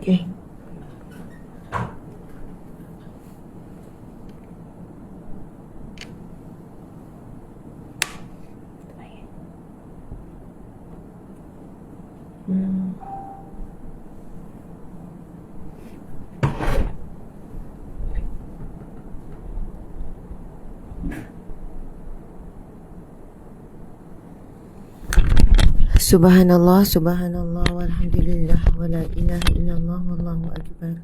Okay. Subhanallah, subhanallah, walhamdulillah, wala ilaha illallah, wallahu akbar.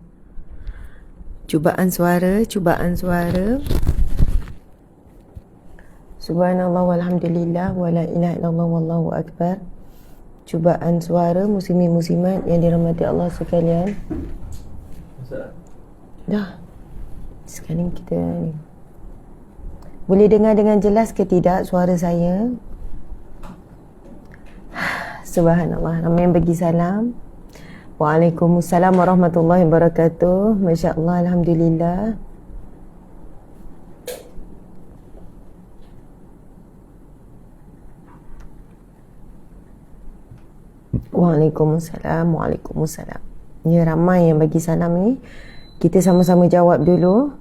Cubaan suara. Subhanallah, walhamdulillah, wala ilaha illallah, wallahu akbar. Cubaan suara muslimin muslimat yang dirahmati Allah sekalian. Dah. Sekarang kita ni. Boleh dengar dengan jelas ke tidak suara saya? Subhanallah. Ramai yang bagi salam. Waalaikumsalam warahmatullahi wabarakatuh. Masya Allah, alhamdulillah. Waalaikumsalam. Ya, ramai yang bagi salam ni. Kita sama-sama jawab dulu.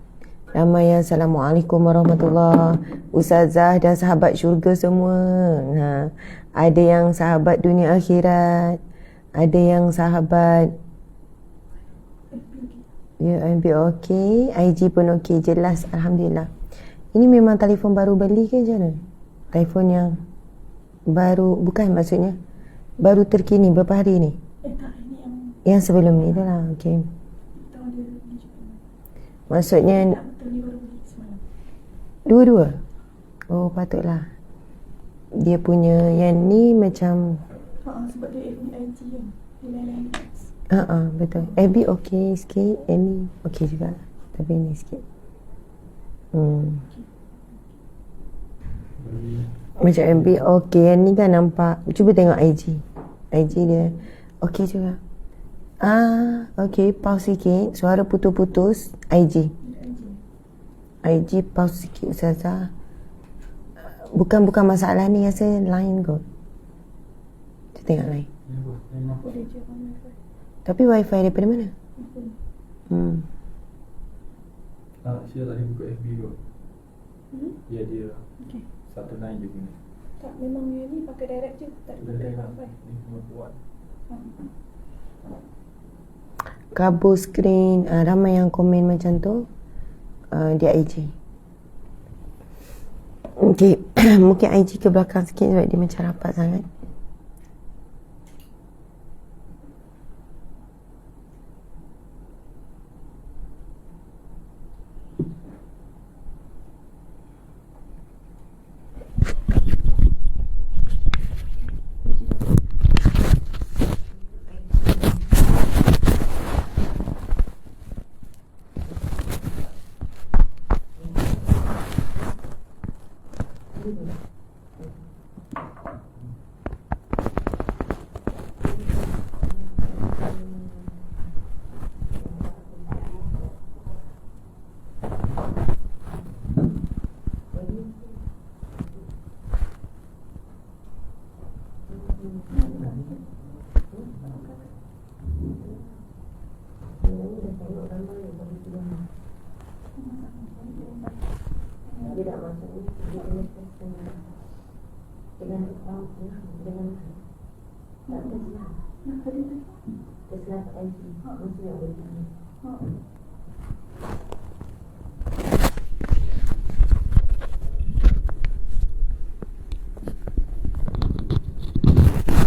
Ramai yang Assalamualaikum warahmatullahi. Ustazah dan sahabat syurga semua. Ada yang sahabat dunia akhirat. Ada yang sahabat MB okey, IG pun okey, jelas, alhamdulillah. Ini memang telefon baru beli ke macam mana? Telefon yang baru, bukan maksudnya baru terkini beberapa hari ni? Tak, ini yang sebelum ni dah lah, okey. Maksudnya dua-dua? Oh, patutlah. Dia punya yang ni macam sebab dia FB IG kan. Dia lain-lain. Betul. FB okey sikit, ini okey juga. Tapi ni sikit. Macam FB okey, yang ni kan nampak. Cuba tengok IG. IG dia okey juga. Okey, pause sikit. Suara putus-putus. IG pause sikit Ustazah. Bukan masalah ni, rasa lain kot. Kita tengok lain. Tapi wifi daripada mana? Syah tadi buka FB kot. Ya, dia Okay. satu line je guna. Tak, memang yang ni pakai direct je. Tak pakai wifi. Ni semua kuat. Kabur skrin. Ramai yang komen macam tu. Di IG. Okay. Mungkin IG ke belakang sikit sebab dia macam rapat sangat.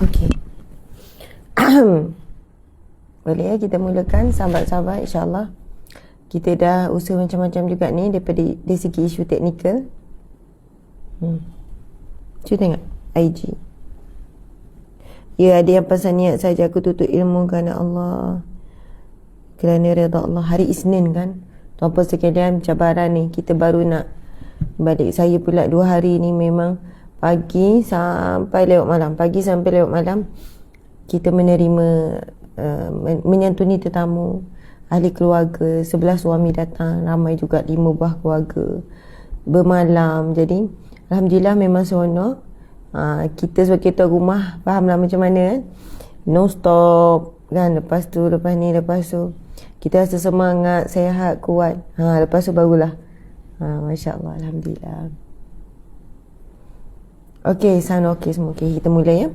Okey. Boleh ya kita mulakan sahabat-sahabat, insya-Allah. Kita dah usaha macam-macam juga ni daripada dari segi isu teknikal. Cuba tengok IG. Ya, ada yang pesan niat saja aku tutup ilmu kerana Allah, kerana redha Allah. Hari Isnin kan, tuan-puan sekalian, cabaran ni kita baru nak balik. Saya pula 2 hari ni memang Pagi sampai lewat malam kita menerima menyantuni tetamu, ahli keluarga. 11 suami datang, ramai juga 5 buah keluarga bermalam. Jadi alhamdulillah memang seronok. Kita sebagai tuan rumah fahamlah macam mana kan, no stop kan. Lepas tu kita rasa semangat, sihat, kuat. Lepas tu barulah Masya Allah, alhamdulillah. Okey, sound okey semua. Okey, kita mula ya.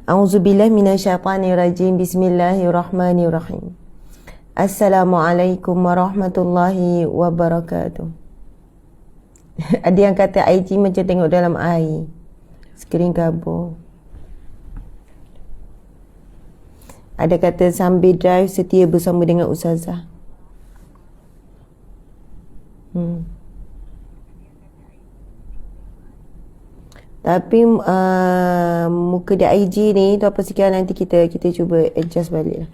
A'udzubillahi minasyaitanirrajim. Bismillahirrahmanirrahim. Assalamualaikum warahmatullahi wabarakatuh. Ada yang kata IG macam tengok dalam air, skrin kabur. Ada kata sambil drive setia bersama dengan Ustazah. Tapi muka dia IG ni tu apa sekian, nanti kita cuba adjust balik lah.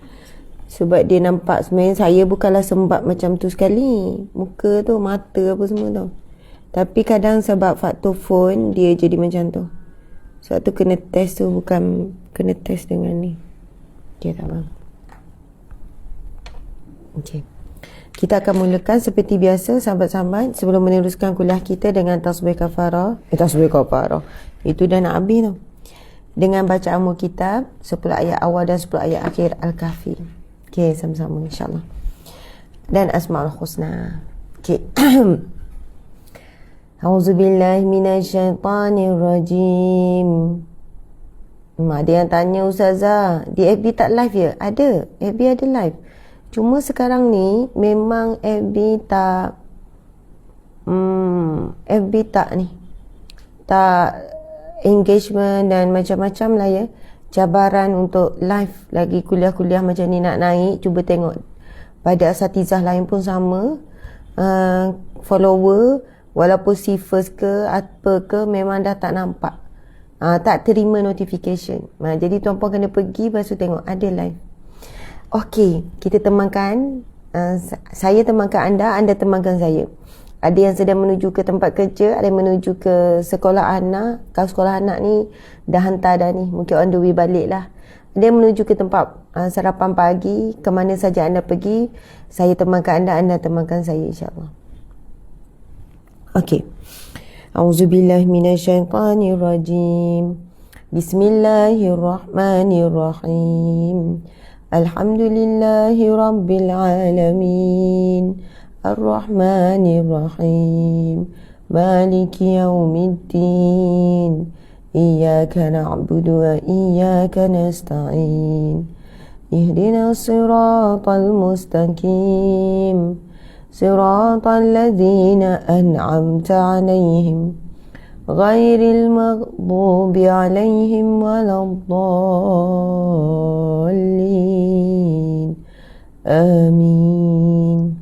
Sebab dia nampak sebenarnya saya bukanlah sembab macam tu sekali. Muka tu, mata apa semua tu. Tapi kadang sebab faktor phone dia jadi macam tu. Sebab tu kena test tu, bukan kena test dengan ni. Okay, tak bang. Okay. Kita akan mulakan seperti biasa sahabat-sahabat, sebelum meneruskan kuliah kita dengan tasbih kafarah. Tasbih kafarah itu dah nak habis tu. Dengan bacaan Alkitab 10 ayat awal dan 10 ayat akhir Al-Kahfi. Okey, sama-sama insya-Allah. Dan Asmaul Husna. Okey. A'udzubillahi minasyaitanirrajim. Ada yang tanya, Ustazah, di FB tak live ya? Ada, FB ada live. Cuma sekarang ni memang FB tak engagement dan macam-macam lah ya. Cabaran untuk live lagi kuliah-kuliah macam ni nak naik. Cuba tengok pada asatizah lain pun sama. Follower walaupun si first ke apa ke memang dah tak nampak. Tak terima notification. Jadi tuan-puan kena pergi lepas tu tengok ada live. Okey, kita temankan. Saya temankan anda, anda temankan saya. Ada yang sedang menuju ke tempat kerja, ada yang menuju ke sekolah anak. Kalau sekolah anak ni dah hantar dah ni, mungkin on the way balik lah. Ada yang menuju ke tempat sarapan pagi. Ke mana saja anda pergi, saya temankan anda, anda temankan saya insyaAllah. Okey. A'udzubillahi minasyaitanirrajim. Bismillahirrahmanirrahim. Alhamdulillahi Rabbil Alamin. Ar-Rahmanir-Rahim. Maliki yaumiddin. Iyyaka na'budu wa iyyaka nasta'in. Ihdinas siratal mustaqim. Siratal ladzina an'amta 'alaihim. Ghairil maghdubi 'alaihim waladdallin. Amin.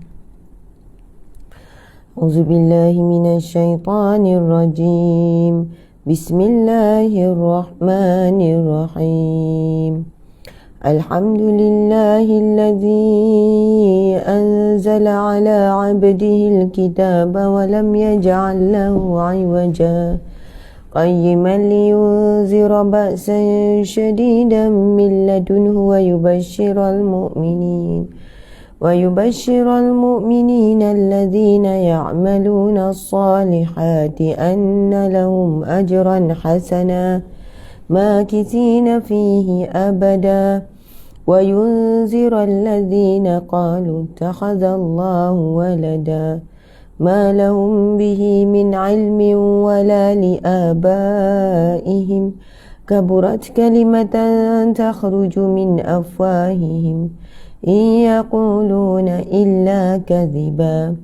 A'udzubillahi minasyaitanirrajim. Bismillahirrahmanirrahim. Alhamdulillahilladzi anzala ala 'abdihil kitaba wa lam yaj'al lahu 'iwaja. قيما لينذر بأسا شديدا من لدنه ويبشر المؤمنين الذين يعملون الصالحات أن لهم أجرا حسنا ماكثين فيه أبدا وينذر الذين قالوا اتخذ الله ولدا ما لهم به من علم ولا لآبائهم كبرت كلمة تخرج من أفواههم إن يقولون إلا كذبا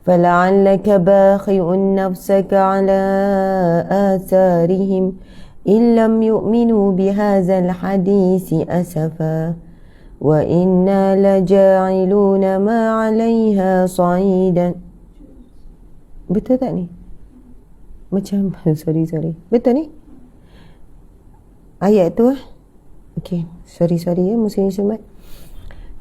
فلعلك باخع نفسك على آثارهم إن لم يؤمنوا بهذا الحديث أسفا وإنا لجاعلون ما عليها صعيدا. Betul tak ni? Macam sorry. Betul ni? Ayat tu okey, sorry ya muslim-muslimat.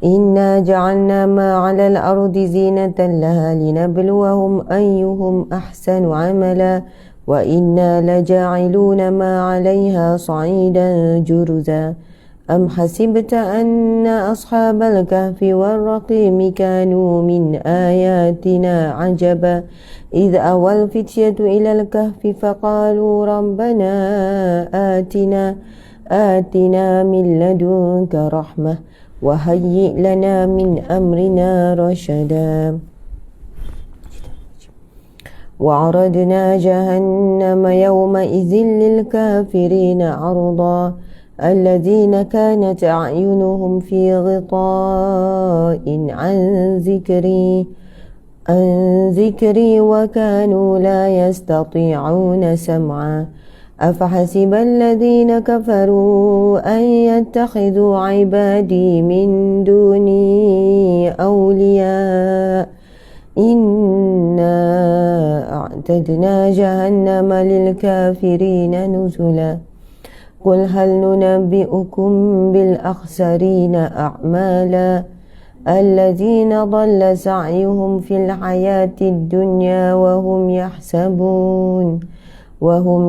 Inna ja'alna ma 'alal ardi zinatan laha linabluwahum ayyuhum ahsanu 'amala وإنا لجاعلون ما عليها صعيدا جرزا أم حسبت أن أصحاب الكهف والرقيم كانوا من آياتنا عجبا إذ أوى الفتية إلى الكهف فقالوا ربنا آتنا من لدنك رحمة وهيئ لنا من أمرنا رشدا وعرضنا جهنم يومئذ للكافرين عرضا الذين كانت أعينهم في غطاء عن ذكري وكانوا لا يستطيعون سمعا أفحسب الذين كفروا أن يتخذوا عبادي من دوني أولياء إنا أعتدنا جهنم للكافرين نزلا قل هل ننبئكم بالأخسرين أعمالا الذين ضل سعيهم في الحياة الدنيا وهم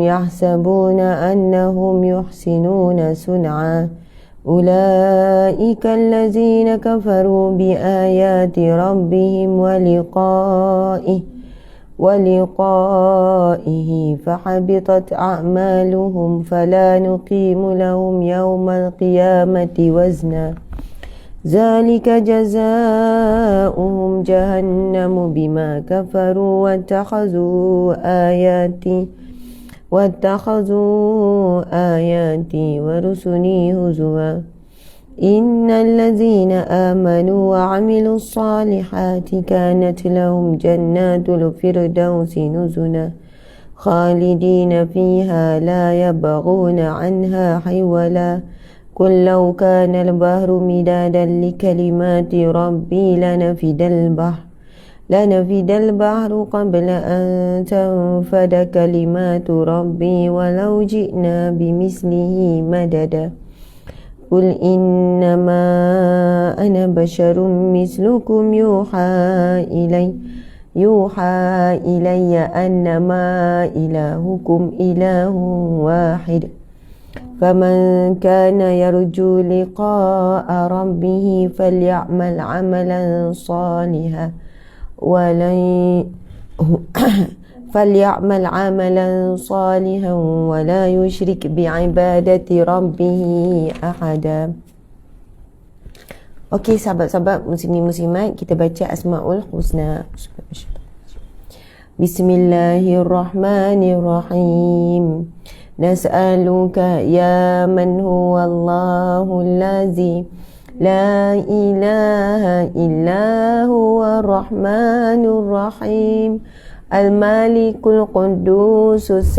يحسبون أنهم يحسنون صنعا أولئك الذين كفروا بآيات ربهم ولقائه فحبطت أعمالهم فلا نقيم لهم يوم القيامة وزنا ذلك جزاؤهم جهنم بما كفروا واتخذوا آياتي ورسلي هزوا إن الذين آمنوا وعملوا الصالحات كانت لهم جنات الفردوس نزلا خالدين فيها لا يبغون عنها حولا قل لو كان البحر مدادا لكلمات ربي لنفد البحر قبل أن تنفد كلمات ربي ولو جئنا بمثله مددا قل إنما أنا بشر مثلكم يوحى إلي أنما إلهكم إله واحد فمن كان يرجو لقاء ربه فليعمل عملا صالحا ولا يشرك بعبادة ربه أحدا. Okey, sahabat-sahabat muslimin-muslimat, kita baca Asmaul Husna. Bismillahirrahmanirrahim. Nas'aluka ya man huwa Allahul ladzi la ilaha illa huwa ar-rahmanur rahim al-malikul qudusus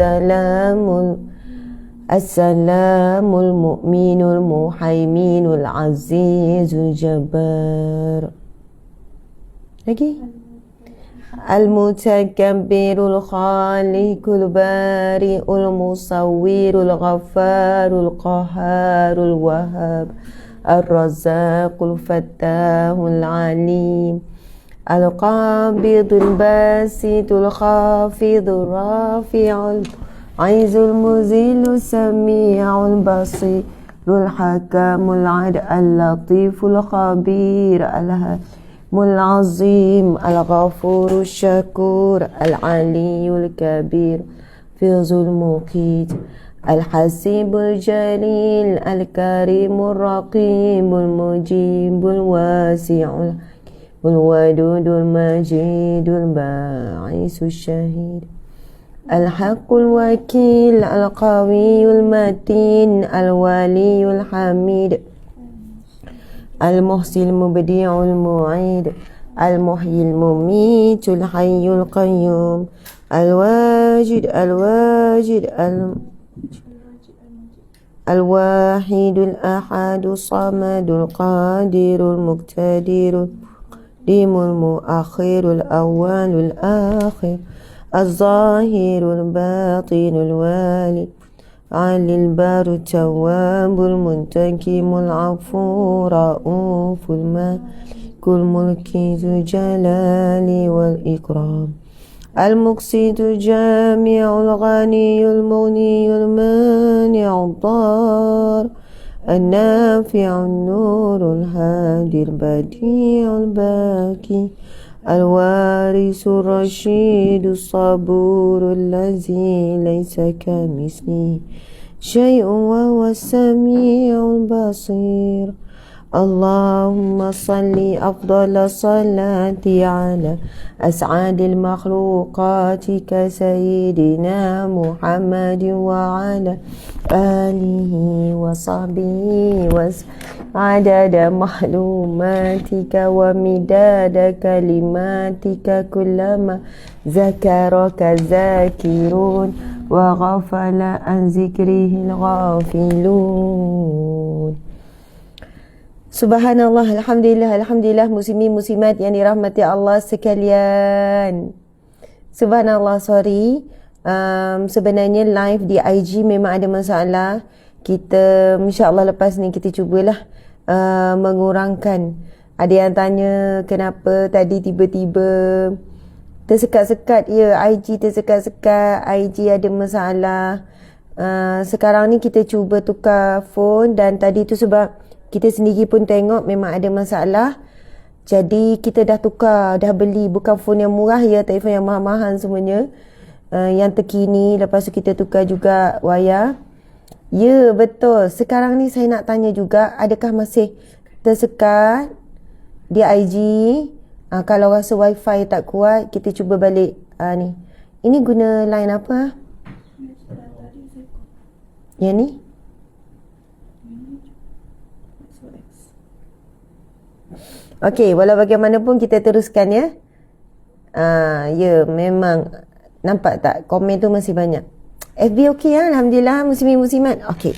Assalamul mu'minul muhaiminul azizul jabbar. Lagi? Al-mutakabbirul khaliqul bari'ul musawwirul ghaffarul qaharul wahhab ar-razzaqul fattahul alim al-qabidul basitul khafidul rafi'ul Aizul muzilul sami'ul basirul hakamul ad'al latiful khabir al-halimul azim al-ghafurul syakur al-aliyul kabir fizul muqit al-hasibul jalil al-karimul raqibul mujibul wasi'ul wadudul majidul ba'isul syahid الحق الوكيل القوي المتين الولي الحميد المحسن المبدع المعيد المحيي المميت الحي القيوم الواجد الواحد الأحد الصمد القادر المقتدر المقدم المؤخر الأول الآخر الظاهر الباطن الوالي علي البار التواب المنتقم العفو رؤوف الملك الملك ذو الجلال والإكرام المقسط الجامع الغني المغني المانع الضار النافع النور الهادي البديع الباكي الوارث الرشيد الصبور الذي ليس كمثله شيء وهو السميع البصير اللهم صل أفضل الصلاة على أسعد المخلوقات كسيدنا محمد وعلى آله وصحبه عدد معلوماتك ومداد كلماتك كلما ذكرك الذاكرون وغفل عن ذكره الغافلون. Subhanallah, Alhamdulillah muslimin muslimat yang dirahmati Allah sekalian. Subhanallah, sorry. Sebenarnya live di IG memang ada masalah. Kita insyaAllah lepas ni kita cubalah mengurangkan. Ada yang tanya kenapa tadi tiba-tiba tersekat-sekat. Ya, IG tersekat-sekat, IG ada masalah. Sekarang ni kita cuba tukar phone dan tadi tu sebab kita sendiri pun tengok memang ada masalah. Jadi kita dah tukar, dah beli bukan phone yang murah ya, telefon yang mahal-mahal semuanya. Yang terkini, lepas tu kita tukar juga wayar. Ya, betul. Sekarang ni saya nak tanya juga, adakah masih tersekat di IG? Kalau rasa wifi tak kuat, kita cuba balik ni. Ini guna line apa? Yang ni? Okey, walau bagaimanapun kita teruskan ya. Ya, memang nampak tak komen tu masih banyak. FB okey ya, alhamdulillah muslimin muslimat. Okey.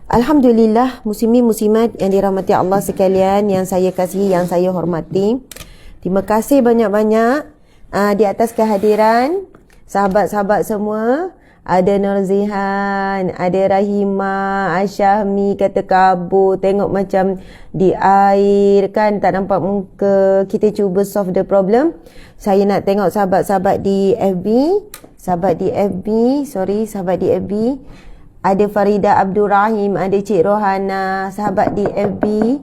Alhamdulillah muslimin muslimat yang dirahmati Allah sekalian, yang saya kasihi, yang saya hormati. Terima kasih banyak-banyak di atas kehadiran sahabat-sahabat semua. Ada Nurzihan, ada Rahimah, Asyahmi kata kabur, tengok macam di air kan, tak nampak muka. Kita cuba solve the problem. Saya nak tengok sahabat-sahabat di FB. Sahabat di FB. Ada Farida Abdul Rahim, ada Cik Rohana, sahabat di FB.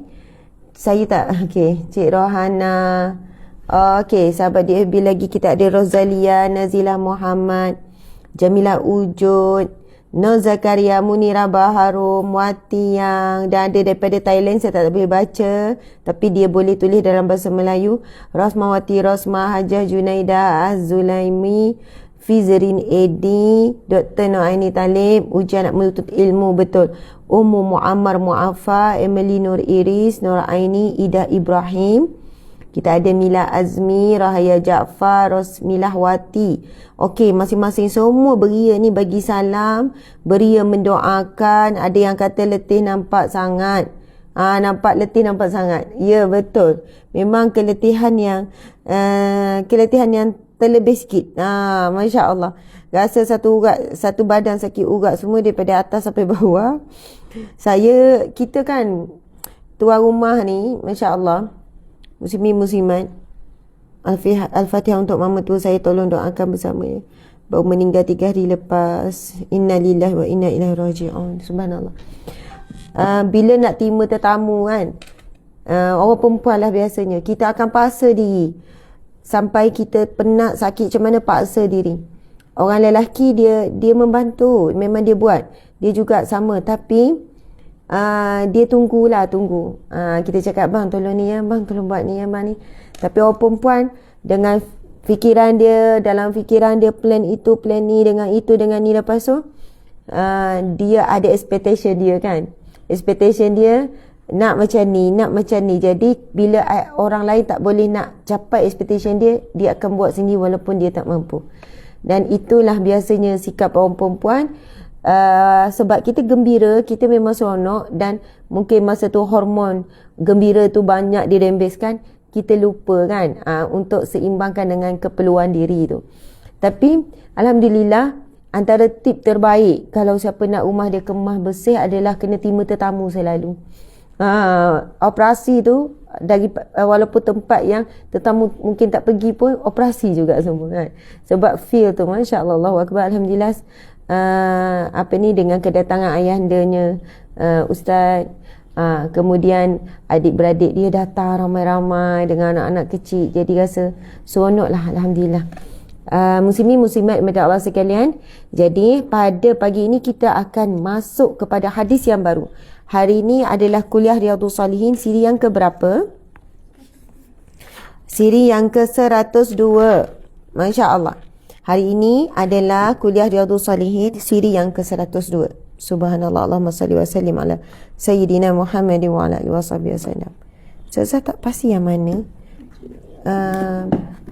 Saya tak, okey, Cik Rohana. Okey, sahabat di FB lagi kita ada Rozalia, Nazilah Muhammad, Jamilah Ujud, Nur Zakaria, Munira Baharum, Wati yang, dan ada daripada Thailand saya tak boleh baca tapi dia boleh tulis dalam bahasa Melayu. Rosmawati Rosma, Hajah Junaidah Az-Zulaimi, Fizrin Edi, Dr. Noaini Talib, ujian nak menuntut ilmu, betul. Ummu Muammar Muafa, Emily Nur Iris, Nur Aini, Ida Ibrahim. Kita ada Mila Azmi, Rahaya Jaafar, Rosmilah Wati. Okey, masing-masing semua beria ni bagi salam, beria mendoakan. Ada yang kata letih nampak sangat. Nampak letih nampak sangat. Ya, betul. Memang keletihan yang terlebih sikit. Masya Allah. Rasa satu badan sakit urat semua daripada atas sampai bawah. Kita kan tuan rumah ni, Masya Allah, muslimin muslimat, Al-Fatihah untuk mama tua saya, tolong doakan bersama ya. Baru meninggal 3 hari lepas. Innalillahi wa inna ilaihi raji'un. Subhanallah. Bila nak terima tetamu kan, orang perempuan lah biasanya, kita akan paksa diri sampai kita penat sakit macam mana, paksa diri. Orang lelaki dia membantu, memang dia buat, dia juga sama, tapi dia tunggu. Kita cakap, bang tolong ni ya, bang tolong buat ni ya, bang ni. Tapi orang perempuan dengan fikiran dia, dalam fikiran dia plan itu, plan ni, dengan itu, dengan ni. Lepas tu dia ada expectation dia kan, expectation dia nak macam ni, nak macam ni. Jadi bila orang lain tak boleh nak capai expectation dia, dia akan buat sendiri walaupun dia tak mampu. Dan itulah biasanya sikap orang perempuan. Sebab kita gembira, kita memang seronok, dan mungkin masa tu hormon gembira tu banyak dirembeskan, kita lupa kan untuk seimbangkan dengan keperluan diri tu. Tapi alhamdulillah, antara tip terbaik kalau siapa nak rumah dia kemah bersih adalah kena terima tetamu selalu. Operasi tu dari walaupun tempat yang tetamu mungkin tak pergi pun operasi juga semua kan. Sebab feel tu, masya-Allah, Allahu akbar, alhamdulillah. Dengan kedatangan ayahandanya ustaz, kemudian adik-beradik dia datang ramai-ramai dengan anak-anak kecil, jadi rasa seronoklah, alhamdulillah. Muslimin muslimat mata Allah sekalian, jadi pada pagi ini kita akan masuk kepada hadis yang baru. Hari ini adalah kuliah Riyadhus Salihin siri yang ke berapa? Siri yang ke 102. Masya Allah. Hari ini adalah kuliah Riyadhus Salihin siri yang ke 102. Subhanallah, Allahumma salli wa sallim ala Sayyidina Muhammadin wa ala alihi wa sahbihi wasallam. Ustazah tak pasti yang mana.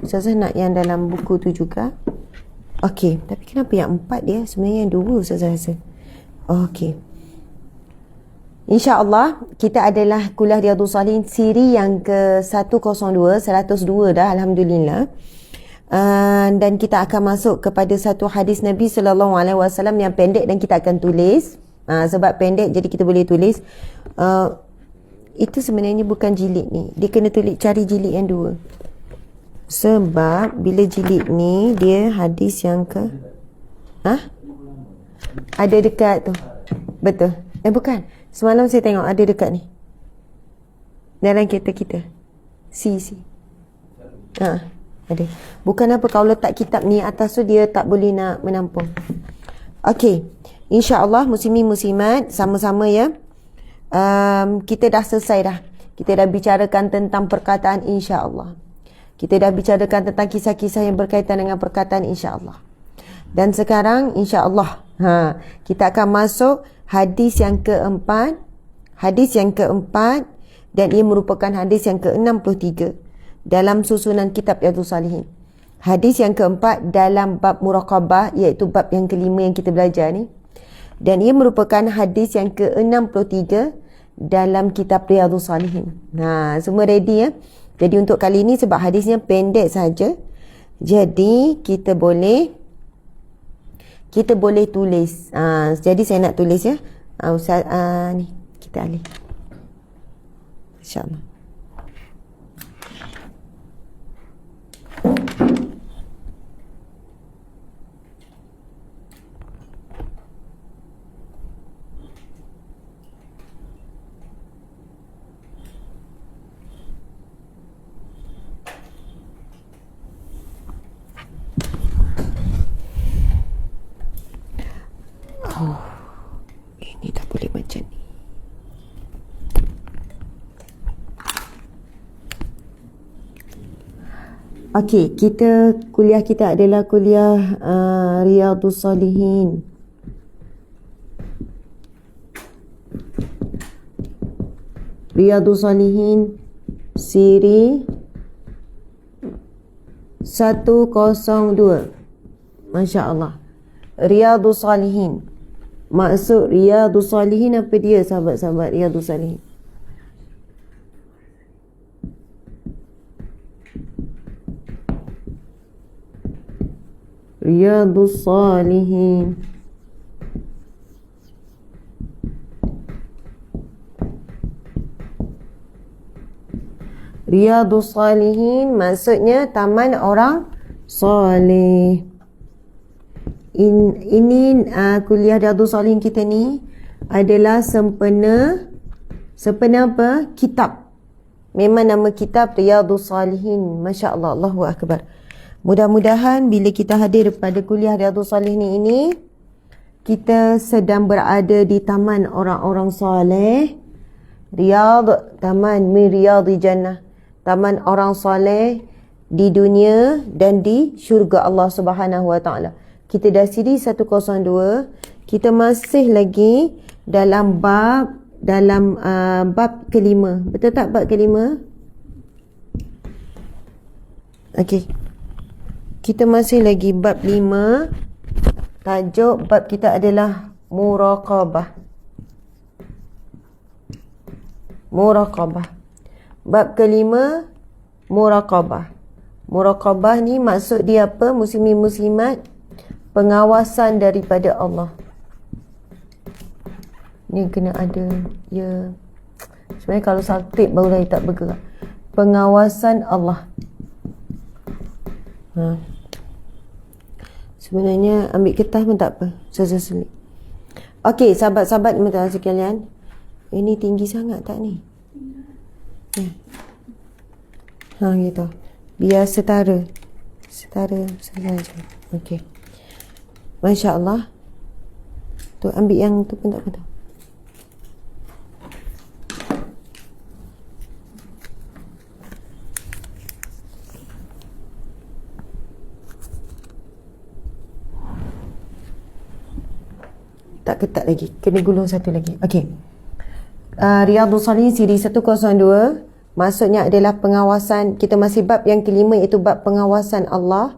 Ustazah nak yang dalam buku tu juga. Okey, tapi kenapa yang 4 dia? Sebenarnya yang 2 Ustazah rasa. Okey. InsyaAllah kita adalah kuliah Riyadhus Salihin siri yang ke 102 dah, alhamdulillah. Dan kita akan masuk kepada satu hadis Nabi SAW yang pendek dan kita akan tulis. Sebab pendek jadi kita boleh tulis. Itu sebenarnya bukan jilid ni, dia kena tulis, cari jilid yang 2. Sebab bila jilid ni dia hadis yang ke ada dekat tu. Betul. Bukan. Semalam saya tengok ada dekat ni. Dalam kereta kita. C. Ada. Bukan apa kalau letak kitab ni atas tu dia tak boleh nak menampung. Okey. InsyaAllah muslimin muslimat sama-sama ya. Kita dah selesai dah. Kita dah bicarakan tentang perkataan insyaAllah. Kita dah bicarakan tentang kisah-kisah yang berkaitan dengan perkataan insyaAllah. Dan sekarang insyaAllah kita akan masuk hadis yang keempat. Hadis yang keempat, dan ia merupakan hadis yang ke-63 dalam susunan kitab Riyadhus Salihin. Hadis yang keempat dalam bab muraqabah, iaitu bab yang kelima yang kita belajar ni. Dan ia merupakan hadis yang ke-63 dalam kitab Riyadhus Salihin. Semua ready ya? Jadi untuk kali ini sebab hadisnya pendek saja, jadi kita boleh tulis. Jadi saya nak tulis ya. Ustaz, ni kita alih. InsyaAllah. Ini tak boleh macam ni. Okey, kuliah kita adalah kuliah Riyadhus Salihin. Riyadhus Salihin siri 102. Masya-Allah. Riyadhus Salihin. Maksud Riyadhus Salihin apa dia, sahabat-sahabat Riyadhus Salihin? Riyadhus Salihin. Riyadhus Salihin maksudnya taman orang soleh. Ini kuliah Riyadhus Salihin kita ni adalah sempena apa? Kitab. Memang nama kitab Riyadhus Salihin. Masya-Allah, Allahu akbar. Mudah-mudahan bila kita hadir pada kuliah Riyadhus Salihin ini, kita sedang berada di taman orang-orang soleh. Riyadh, taman min riyadhi jannah. Taman orang soleh di dunia dan di syurga Allah Subhanahu wa taala. Kita dah siri 102. Kita masih lagi dalam bab kelima. Betul tak bab kelima? Okey. Kita masih lagi bab 5. Tajuk bab kita adalah muraqabah. Muraqabah. Bab kelima, muraqabah. Muraqabah ni maksud dia apa? Muslimin muslimat, pengawasan daripada Allah. Ni kena ada ya. Sebenarnya kalau sakit barulah dia tak bergerak. Pengawasan Allah. Sebenarnya ambil kertas pun tak apa. Selit. Okey, sahabat-sahabat minta sekalian. Ini tinggi sangat tak ni? Gitu. Biar setara saja. Okey. Masya Allah. Tu ambil yang tu pun tak apa. Tak ketat lagi. Kena gulung satu lagi. Okey. Riyadhus Shalihin siri 102. Maksudnya adalah pengawasan. Kita masih bab yang kelima, iaitu bab pengawasan Allah.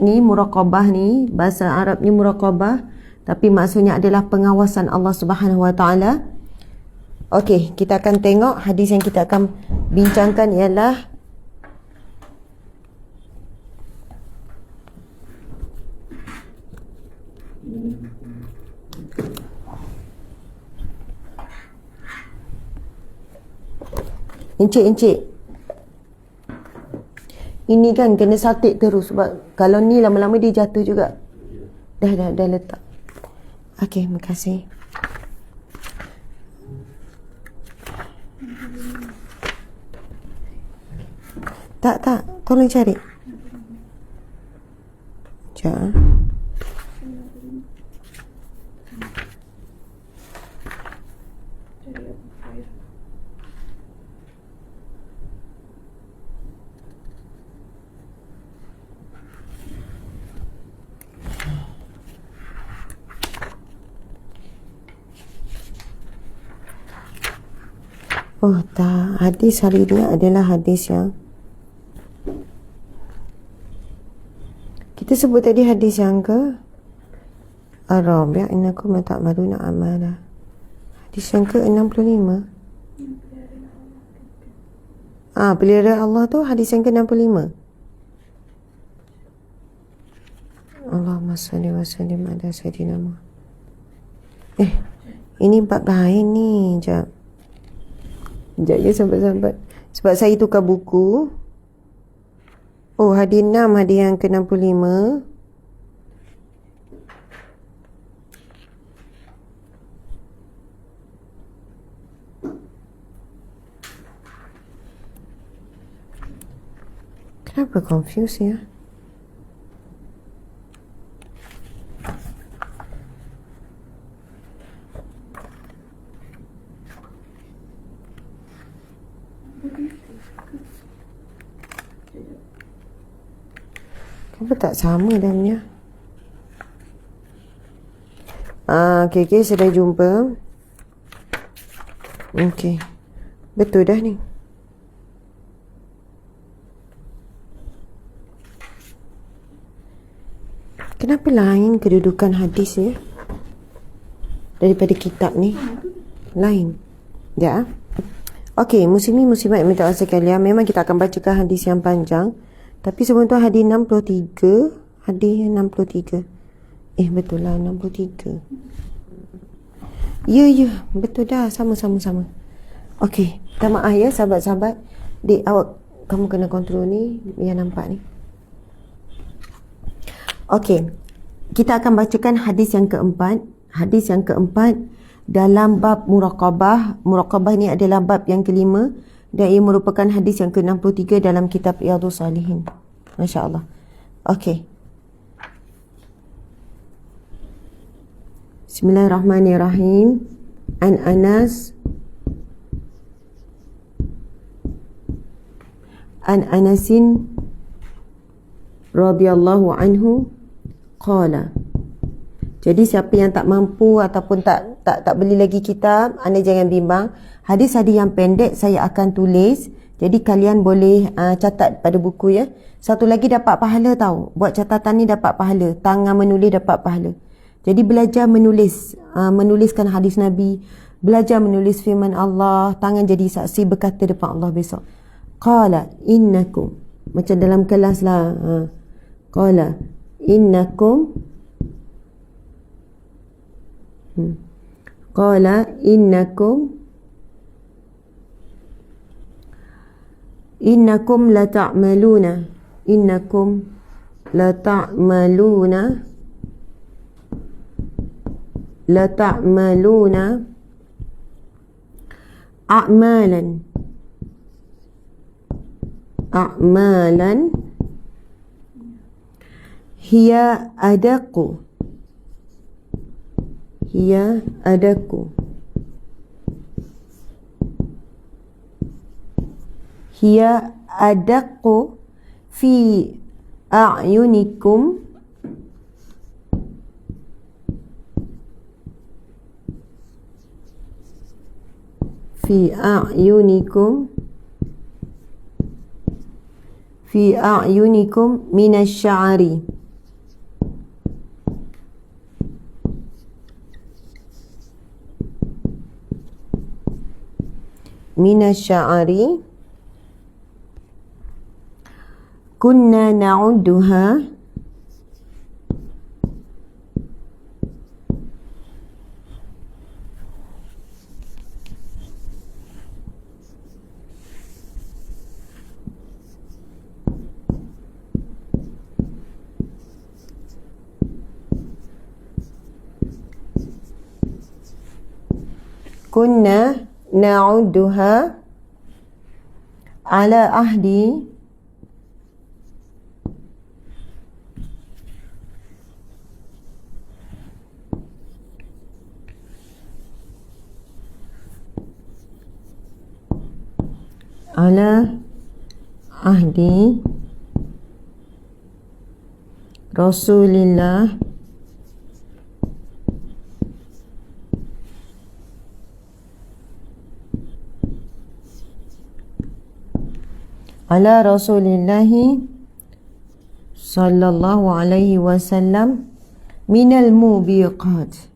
Ni muraqabah ni. Bahasa Arabnya muraqabah. Tapi maksudnya adalah pengawasan Allah Subhanahu Wa Taala. Okey. Kita akan tengok hadis yang kita akan bincangkan ialah Encik. Ini kan kena saltik terus. Sebab kalau ni lama-lama dia jatuh juga. Dah letak. Okey, terima kasih. Tak. Tolong cari. Sekejap. Oh tak, hadis hari ini adalah hadis yang kita sebut tadi, hadis yang ke Ar-Rabi' innakum la ta'maluna amala. Hadis yang ke 65. Pelihara Allah tu hadis yang ke 65. Allahumma salli wa sallim ala sayyidina Muhammad. Ini bab lain ni. Sekejap ya sahabat-sahabat. Sebab saya tukar buku. Oh, hadis 6, hadis yang ke-65. Kenapa confuse ya? Kenapa tak sama dalamnya? Okey, saya dah jumpa. Okey. Betul dah ni. Kenapa lain kedudukan hadis ya? Daripada kitab ni? Lain. Ya. Okey, muslimin muslimat yang minta maaf sekalian, memang kita akan bacakan hadis yang panjang. Tapi sebelum tu hadis 63. Hadis 63. Betul lah 63. Ya, betul dah. Sama. Okey, minta maaf ya sahabat-sahabat. Dek, awak, kamu kena kontrol ni biar nampak ni. Okey, kita akan bacakan hadis yang keempat. Hadis yang keempat dalam bab muraqabah. Muraqabah ni adalah bab yang kelima. Dan ia merupakan hadis yang ke-63 dalam kitab Riyadhus Shalihin. Masya Allah. Okey. Bismillahirrahmanirrahim. An Anasin radhiyallahu anhu qala. Jadi siapa yang tak mampu ataupun tak beli lagi kitab, anda jangan bimbang. Hadis-hadis yang pendek saya akan tulis. Jadi kalian boleh catat pada buku ya. Satu lagi dapat pahala tahu. Buat catatan ni dapat pahala. Tangan menulis dapat pahala. Jadi belajar menulis. Menuliskan hadis Nabi. Belajar menulis firman Allah. Tangan jadi saksi berkata depan Allah besok. Qala innakum. Macam dalam kelas lah. Qala innakum. Qala innakum Innakum lata'maluna. Innakum lata'maluna. Lata'maluna a'malan. A'malan hiya adaku. Hiya adaku. Hiya adaku fi a'yunikum. Fi a'yunikum. Fi a'yunikum minasy'ari. Minasy'ari kunna na'udduha kunna na'udduha ala ahdi ala ahdi Rasulillah ala Rasulillahi sallallahu alaihi wasallam minal mubiqat.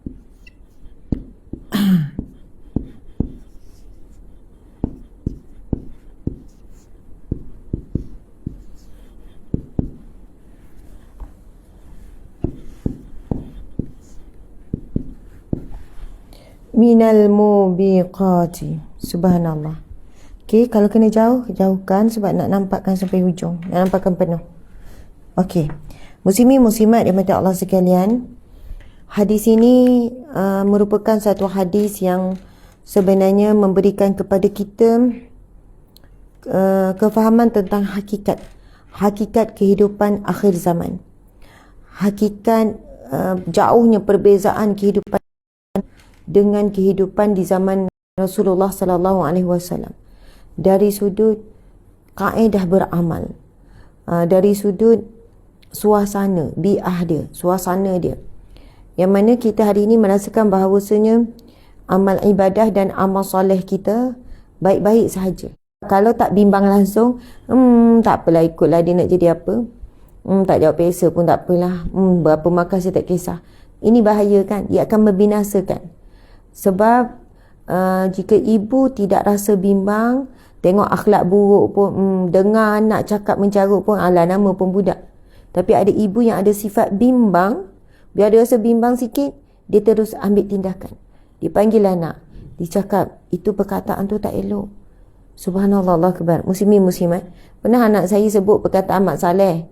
Minal mubiqati. Subhanallah. Okey, kalau kena jauh, jauhkan sebab nak nampakkan sampai hujung. Nak nampakkan penuh. Okey. Muslimin muslimat dirahmati Allah sekalian. Hadis ini merupakan satu hadis yang sebenarnya memberikan kepada kita kefahaman tentang hakikat kehidupan akhir zaman. Hakikat jauhnya perbezaan kehidupan dengan kehidupan di zaman Rasulullah sallallahu alaihi wasallam. Dari sudut kaedah beramal, dari sudut suasana, bi'ah dia, suasana dia, yang mana kita hari ini merasakan bahawasanya amal ibadah dan amal soleh kita baik-baik sahaja. Kalau tak bimbang langsung, tak apalah, ikutlah dia nak jadi apa, tak jawab pesa pun tak apalah, berapa makan saya tak kisah. Ini bahaya kan, ia akan membinasakan. Sebab jika ibu tidak rasa bimbang, tengok akhlak buruk pun, dengar anak cakap mencarut pun, alah nama pun budak. Tapi ada ibu yang ada sifat bimbang, biar dia rasa bimbang sikit, dia terus ambil tindakan. Dia panggil anak, dia cakap, itu perkataan tu tak elok. Subhanallah, Allah Akbar. Muslimin muslimat, pernah anak saya sebut perkataan Mak Saleh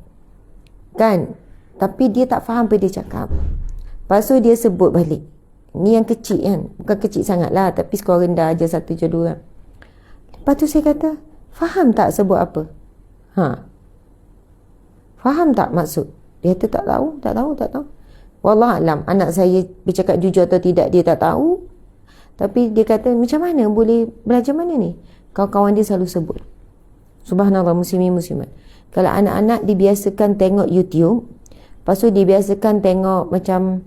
kan, tapi dia tak faham apa dia cakap. Lepas tu dia sebut balik. Ni yang kecil kan, bukan kecil sangat lah, tapi skor rendah aja 1 je 2. Lepas tu saya kata, faham tak sebut apa? Faham tak maksud? Dia kata tak tahu. Wallahualam, anak saya bercakap jujur atau tidak, dia tak tahu. Tapi dia kata, macam mana boleh belajar mana ni? Kawan-kawan dia selalu sebut. Subhanallah, muslimin muslimat. Kalau anak-anak dibiasakan tengok YouTube, lepas tu dibiasakan tengok macam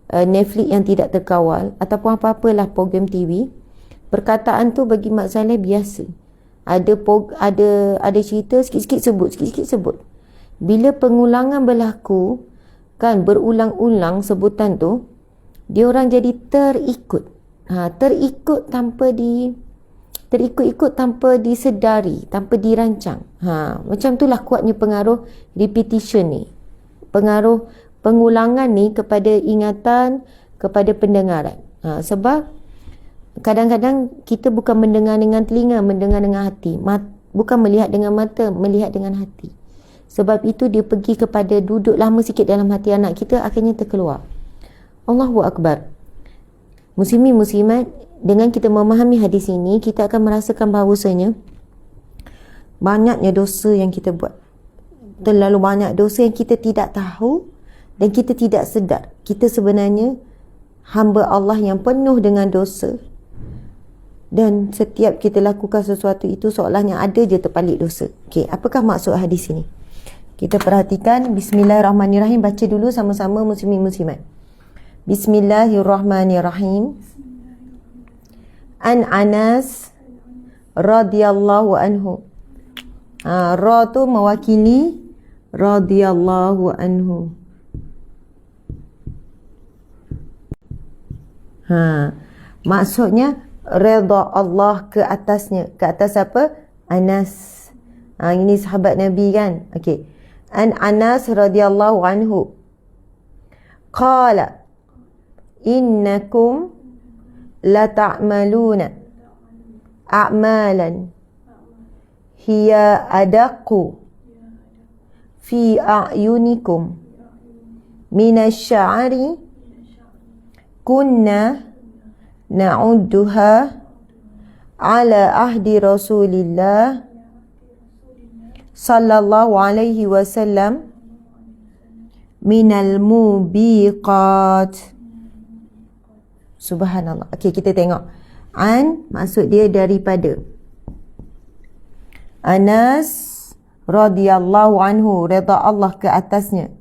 Netflix yang tidak terkawal ataupun apa-apalah program TV, perkataan tu bagi Mak Saleh biasa. Ada cerita, sikit-sikit sebut. Bila pengulangan berlaku kan, berulang-ulang sebutan tu, dia orang jadi terikut. Terikut tanpa disedari, tanpa dirancang. Macam itulah kuatnya pengaruh repetition ni. Pengaruh pengulangan ni kepada ingatan, kepada pendengaran. Sebab kadang-kadang kita bukan mendengar dengan telinga, mendengar dengan hati. bukan melihat dengan mata, melihat dengan hati. Sebab itu dia pergi kepada duduk lama sikit dalam hati anak kita, akhirnya terkeluar. Allahu Akbar. Muslimin muslimat, dengan kita memahami hadis ini, kita akan merasakan bahawasanya banyaknya dosa yang kita buat. Terlalu banyak dosa yang kita tidak tahu dan kita tidak sedar. Kita sebenarnya hamba Allah yang penuh dengan dosa. Dan setiap kita lakukan sesuatu itu seolahnya ada je terpalit dosa. Okey, apakah maksud hadis ini? Kita perhatikan. Bismillahirrahmanirrahim. Baca dulu sama-sama muslimin muslimat. Bismillahirrahmanirrahim. An Anas radhiyallahu anhu. Ra tu mewakili radhiyallahu anhu. Maksudnya redha Allah ke atasnya. Ke atas apa? Anas. Ini sahabat Nabi kan? Okey. An Anas radhiyallahu anhu. Qala innakum la ta'maluna a'malan hiya adaqu fi a'yunikum minasy'ari kunna na'udduha ala ahdi Rasulillah sallallahu alaihi wasallam minal mubiqat. Subhanallah. Okey, kita tengok. An maksud dia daripada. Anas radhiyallahu anhu, redha Allah ke atasnya.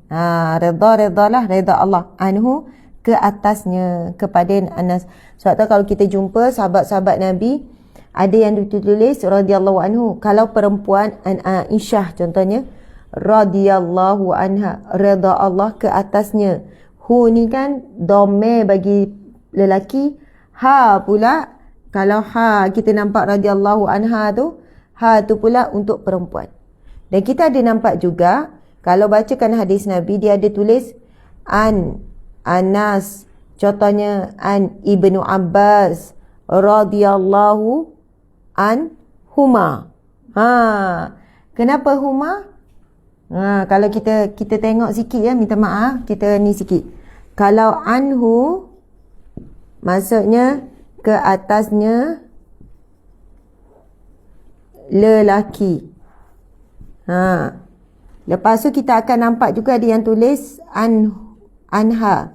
Redha Allah anhu ke atasnya, kepada Anas. Sebab tu kalau kita jumpa sahabat-sahabat Nabi, ada yang ditulis radhiyallahu anhu. Kalau perempuan Aisyah contohnya, radhiyallahu anha, redha Allah ke atasnya. Hu ni kan dhamir bagi lelaki, ha pula kalau kita nampak radhiyallahu anha tu, ha tu pula untuk perempuan. Dan kita ada nampak juga kalau bacakan hadis Nabi, dia ada tulis an Anas, contohnya an Ibnu Abbas radhiyallahu anhuma. Kenapa huma? Kalau kita tengok sikit ya, minta maaf, kita ni sikit. Kalau anhu maksudnya ke atasnya lelaki. Lepas tu kita akan nampak juga ada yang tulis anha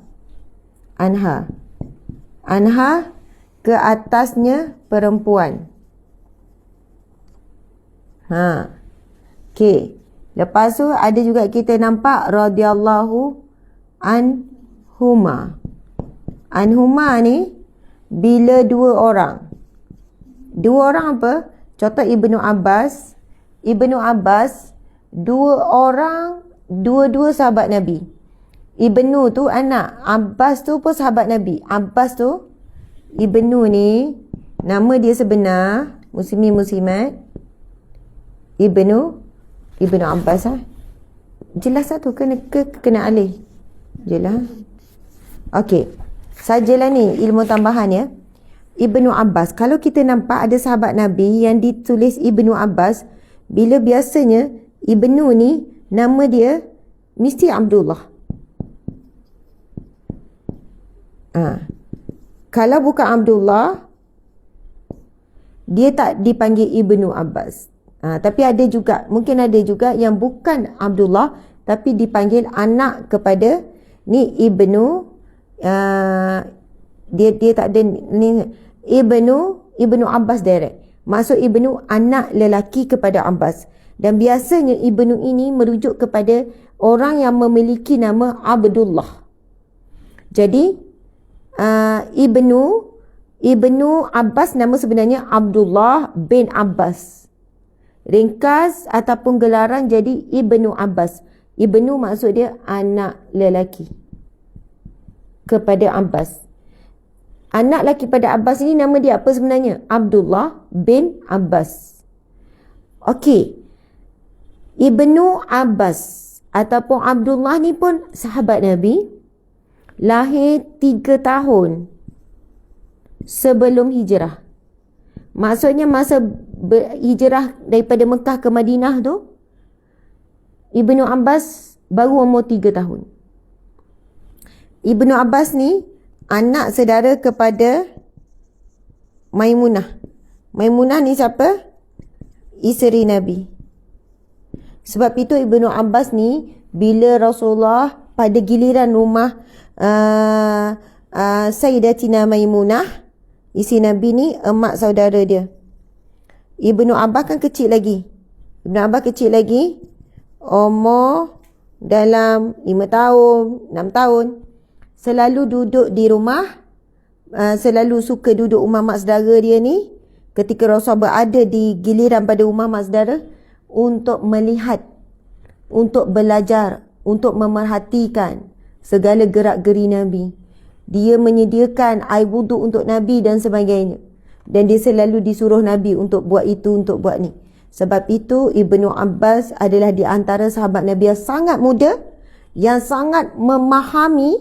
ke atasnya perempuan. Okey. Lepas tu ada juga kita nampak radhiyallahu anhuma. Anhuma ni bila dua orang. Dua orang apa? Contoh Ibnu Abbas. Ibnu Abbas, dua orang, dua-dua sahabat Nabi. Ibnu tu anak, Abbas tu pun sahabat Nabi. Abbas tu, Ibnu ni, nama dia sebenar, muslimin muslimat, Ibnu Abbas. Jelas satu kena alih. Jelas. Okey. Sajalah ni ilmu tambahan ya. Ibnu Abbas. Kalau kita nampak ada sahabat Nabi yang ditulis Ibnu Abbas, bila biasanya Ibnu ni nama dia mesti Abdullah. Kalau bukan Abdullah, dia tak dipanggil Ibnu Abbas. Tapi ada juga, mungkin ada juga yang bukan Abdullah tapi dipanggil anak kepada ni Ibnu, dia tak ada ni Ibnu Abbas direct. Maksud Ibnu anak lelaki kepada Abbas. Dan biasanya Ibnu ini merujuk kepada orang yang memiliki nama Abdullah. Jadi Ibnu Abbas nama sebenarnya Abdullah bin Abbas. Ringkas ataupun gelaran jadi Ibnu Abbas. Ibnu maksud dia anak lelaki kepada Abbas. Anak lelaki pada Abbas ini nama dia apa sebenarnya? Abdullah bin Abbas. Okey. Ibnu Abbas ataupun Abdullah ni pun sahabat Nabi. Lahir 3 tahun sebelum hijrah. Maksudnya masa hijrah daripada Mekah ke Madinah tu, Ibnu Abbas baru umur 3 tahun. Ibnu Abbas ni anak saudara kepada Maimunah. Maimunah ni siapa? Isteri Nabi. Sebab itu Ibnu Abbas ni bila Rasulullah pada giliran rumah Sayyidatina Maimunah, isteri Nabi ni, emak saudara dia. Ibnu Abbas kan kecil lagi. Ibnu Abbas kecil lagi. Umur dalam 5 tahun, 6 tahun. Selalu duduk di rumah. Selalu suka duduk rumah mak saudara dia ni. Ketika Rasulullah berada di giliran pada rumah mak saudara. Untuk melihat. Untuk belajar. Untuk memerhatikan segala gerak-geri Nabi. Dia menyediakan air wuduk untuk Nabi dan sebagainya. Dan dia selalu disuruh Nabi untuk buat itu, untuk buat ni. Sebab itu Ibnu Abbas adalah di antara sahabat Nabi yang sangat muda, yang sangat memahami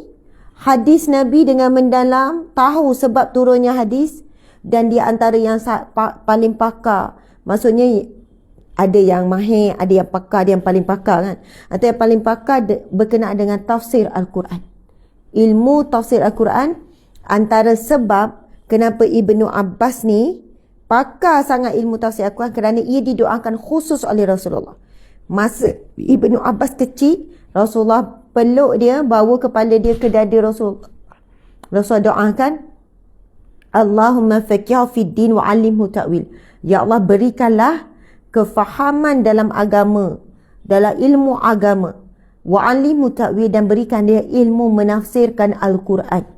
hadis Nabi dengan mendalam, tahu sebab turunnya hadis, dan di antara yang paling pakar. Maksudnya ada yang mahir, ada yang pakar, ada yang paling pakar kan. Atau yang paling pakar berkenaan dengan tafsir Al-Quran. Ilmu tafsir Al-Quran. Antara sebab kenapa Ibnu Abbas ni pakar sangat ilmu tafsir Al-Quran, kerana ia didoakan khusus oleh Rasulullah. Masa Ibnu Abbas kecil, Rasulullah peluk dia, bawa kepala dia ke dada Rasulullah. Rasulullah doakan, Allahumma faqihu fid din wa 'allimhu ta'wil. Ya Allah, berikanlah kefahaman dalam agama, dalam ilmu agama. Wa 'allimhu ta'wil, dan berikan dia ilmu menafsirkan Al-Quran.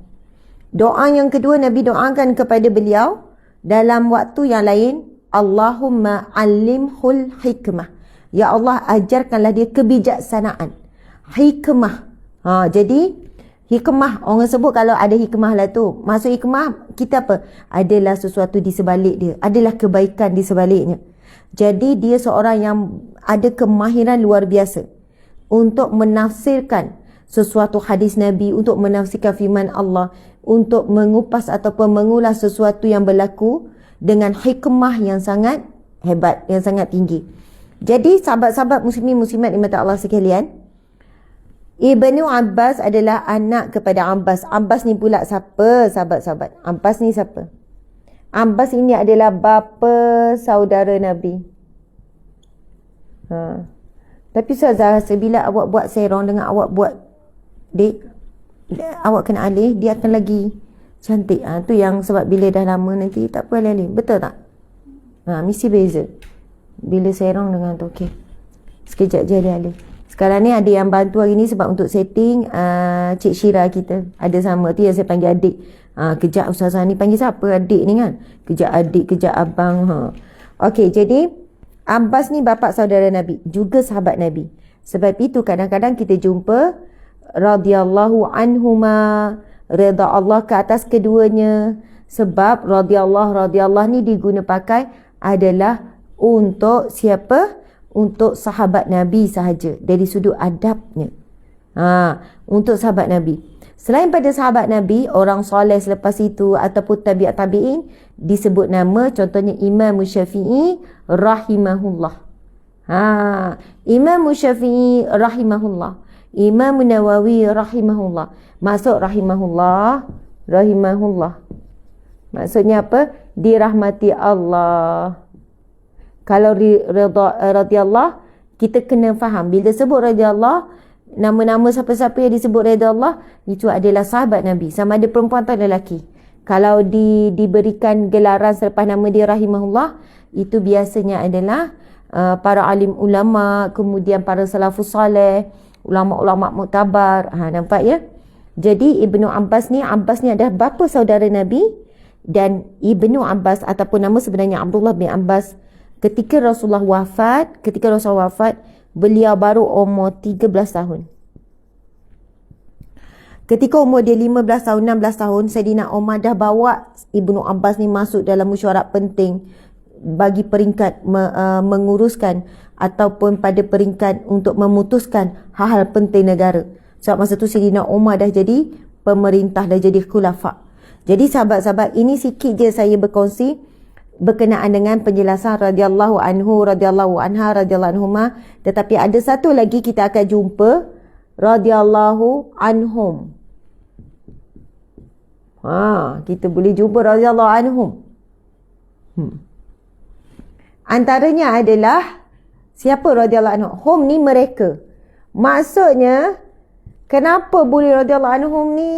Doa yang kedua Nabi doakan kepada beliau dalam waktu yang lain, Allahumma 'allimhul hikmah. Ya Allah, ajarkanlah dia kebijaksanaan. Hikmah. Jadi hikmah, orang sebut kalau ada hikmah lah tu. Maksud hikmah kita apa? Adalah sesuatu di sebalik dia, adalah kebaikan di sebaliknya. Jadi dia seorang yang ada kemahiran luar biasa untuk menafsirkan sesuatu hadis Nabi, untuk menafsirkan firman Allah, untuk mengupas ataupun mengulas sesuatu yang berlaku dengan hikmah yang sangat hebat, yang sangat tinggi. Jadi sahabat-sahabat muslimin muslimat dimata Allah sekalian, Ibnu Abbas adalah anak kepada Abbas. Abbas ni pula siapa sahabat-sahabat? Abbas ni siapa? Abbas ini adalah bapa saudara Nabi. Tapi Ustazah, bila awak buat serong dengan awak buat awak kena alih, dia akan lagi cantik. Tu yang sebab bila dah lama nanti tak apa alih. Betul tak? Mesti beza bila serong dengan tu. Okey, sekejap je dia alih. Sekarang ni ada yang bantu hari ni sebab untuk setting Cik Syira kita ada sama tu yang saya panggil adik. Kejap Ustazah ni panggil siapa adik ni kan? Kejap adik, kejap abang. Okey, jadi Abbas ni bapa saudara Nabi, juga sahabat Nabi. Sebab itu kadang-kadang kita jumpa radhiyallahu anhuma, redha Allah ke atas keduanya. Sebab radhiyallahu ni diguna pakai adalah untuk siapa? Untuk sahabat Nabi sahaja, dari sudut adabnya. Untuk sahabat Nabi. Selain pada sahabat Nabi, orang soleh selepas itu ataupun tabi'at tabi'in disebut nama, contohnya Imam Syafi'i rahimahullah. Imam Syafi'i rahimahullah. Imam Nawawi rahimahullah. Maksud rahimahullah, maksudnya apa? Dirahmati Allah. Kalau radhiyallahu, kita kena faham bila sebut radhiyallahu, nama-nama siapa-siapa yang disebut radhiyallahu itu adalah sahabat Nabi, sama ada perempuan atau lelaki. Kalau diberikan gelaran selepas nama dia rahimahullah, itu biasanya adalah para alim ulama, kemudian para salafus saleh, ulama-ulama muktabar. Nampak ya? Jadi Ibnu Abbas ni adalah bapa saudara Nabi, dan Ibnu Abbas ataupun nama sebenarnya Abdullah bin Abbas, ketika Rasulullah wafat, beliau baru umur 13 tahun. Ketika umur dia 15 tahun, 16 tahun, Saidina Umar dah bawa Ibnu Abbas ni masuk dalam mesyuarat penting bagi peringkat menguruskan ataupun pada peringkat untuk memutuskan hal-hal penting negara. Sebab masa tu Saidina Umar dah jadi pemerintah, dah jadi khulafa. Jadi sahabat-sahabat, ini sikit je saya berkongsi berkenaan dengan penjelasan radhiyallahu anhu, radhiyallahu anha, radhiyallahu anhuma. Tetapi ada satu lagi kita akan jumpa radhiyallahu anhum. Kita boleh jumpa radhiyallahu anhum. Antaranya adalah siapa radhiyallahu anhum? Hum ni mereka. Maksudnya kenapa boleh radhiyallahu anhum ni?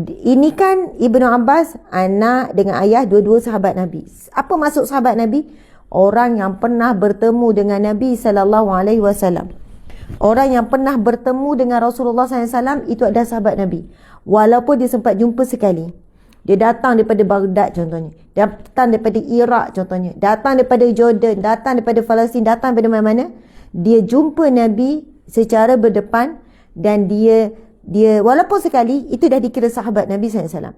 Ini kan Ibnu Abbas anak dengan ayah dua-dua sahabat Nabi. Apa maksud sahabat Nabi? Orang yang pernah bertemu dengan Nabi sallallahu alaihi wasallam. Orang yang pernah bertemu dengan Rasulullah SAW itu adalah sahabat Nabi. Walaupun dia sempat jumpa sekali. Dia datang daripada Baghdad contohnya. Datang daripada Iraq contohnya. Datang daripada Jordan. Datang daripada Palestin. Datang daripada mana-mana. Dia jumpa Nabi secara berdepan. Dan dia walaupun sekali, itu dah dikira sahabat Nabi SAW.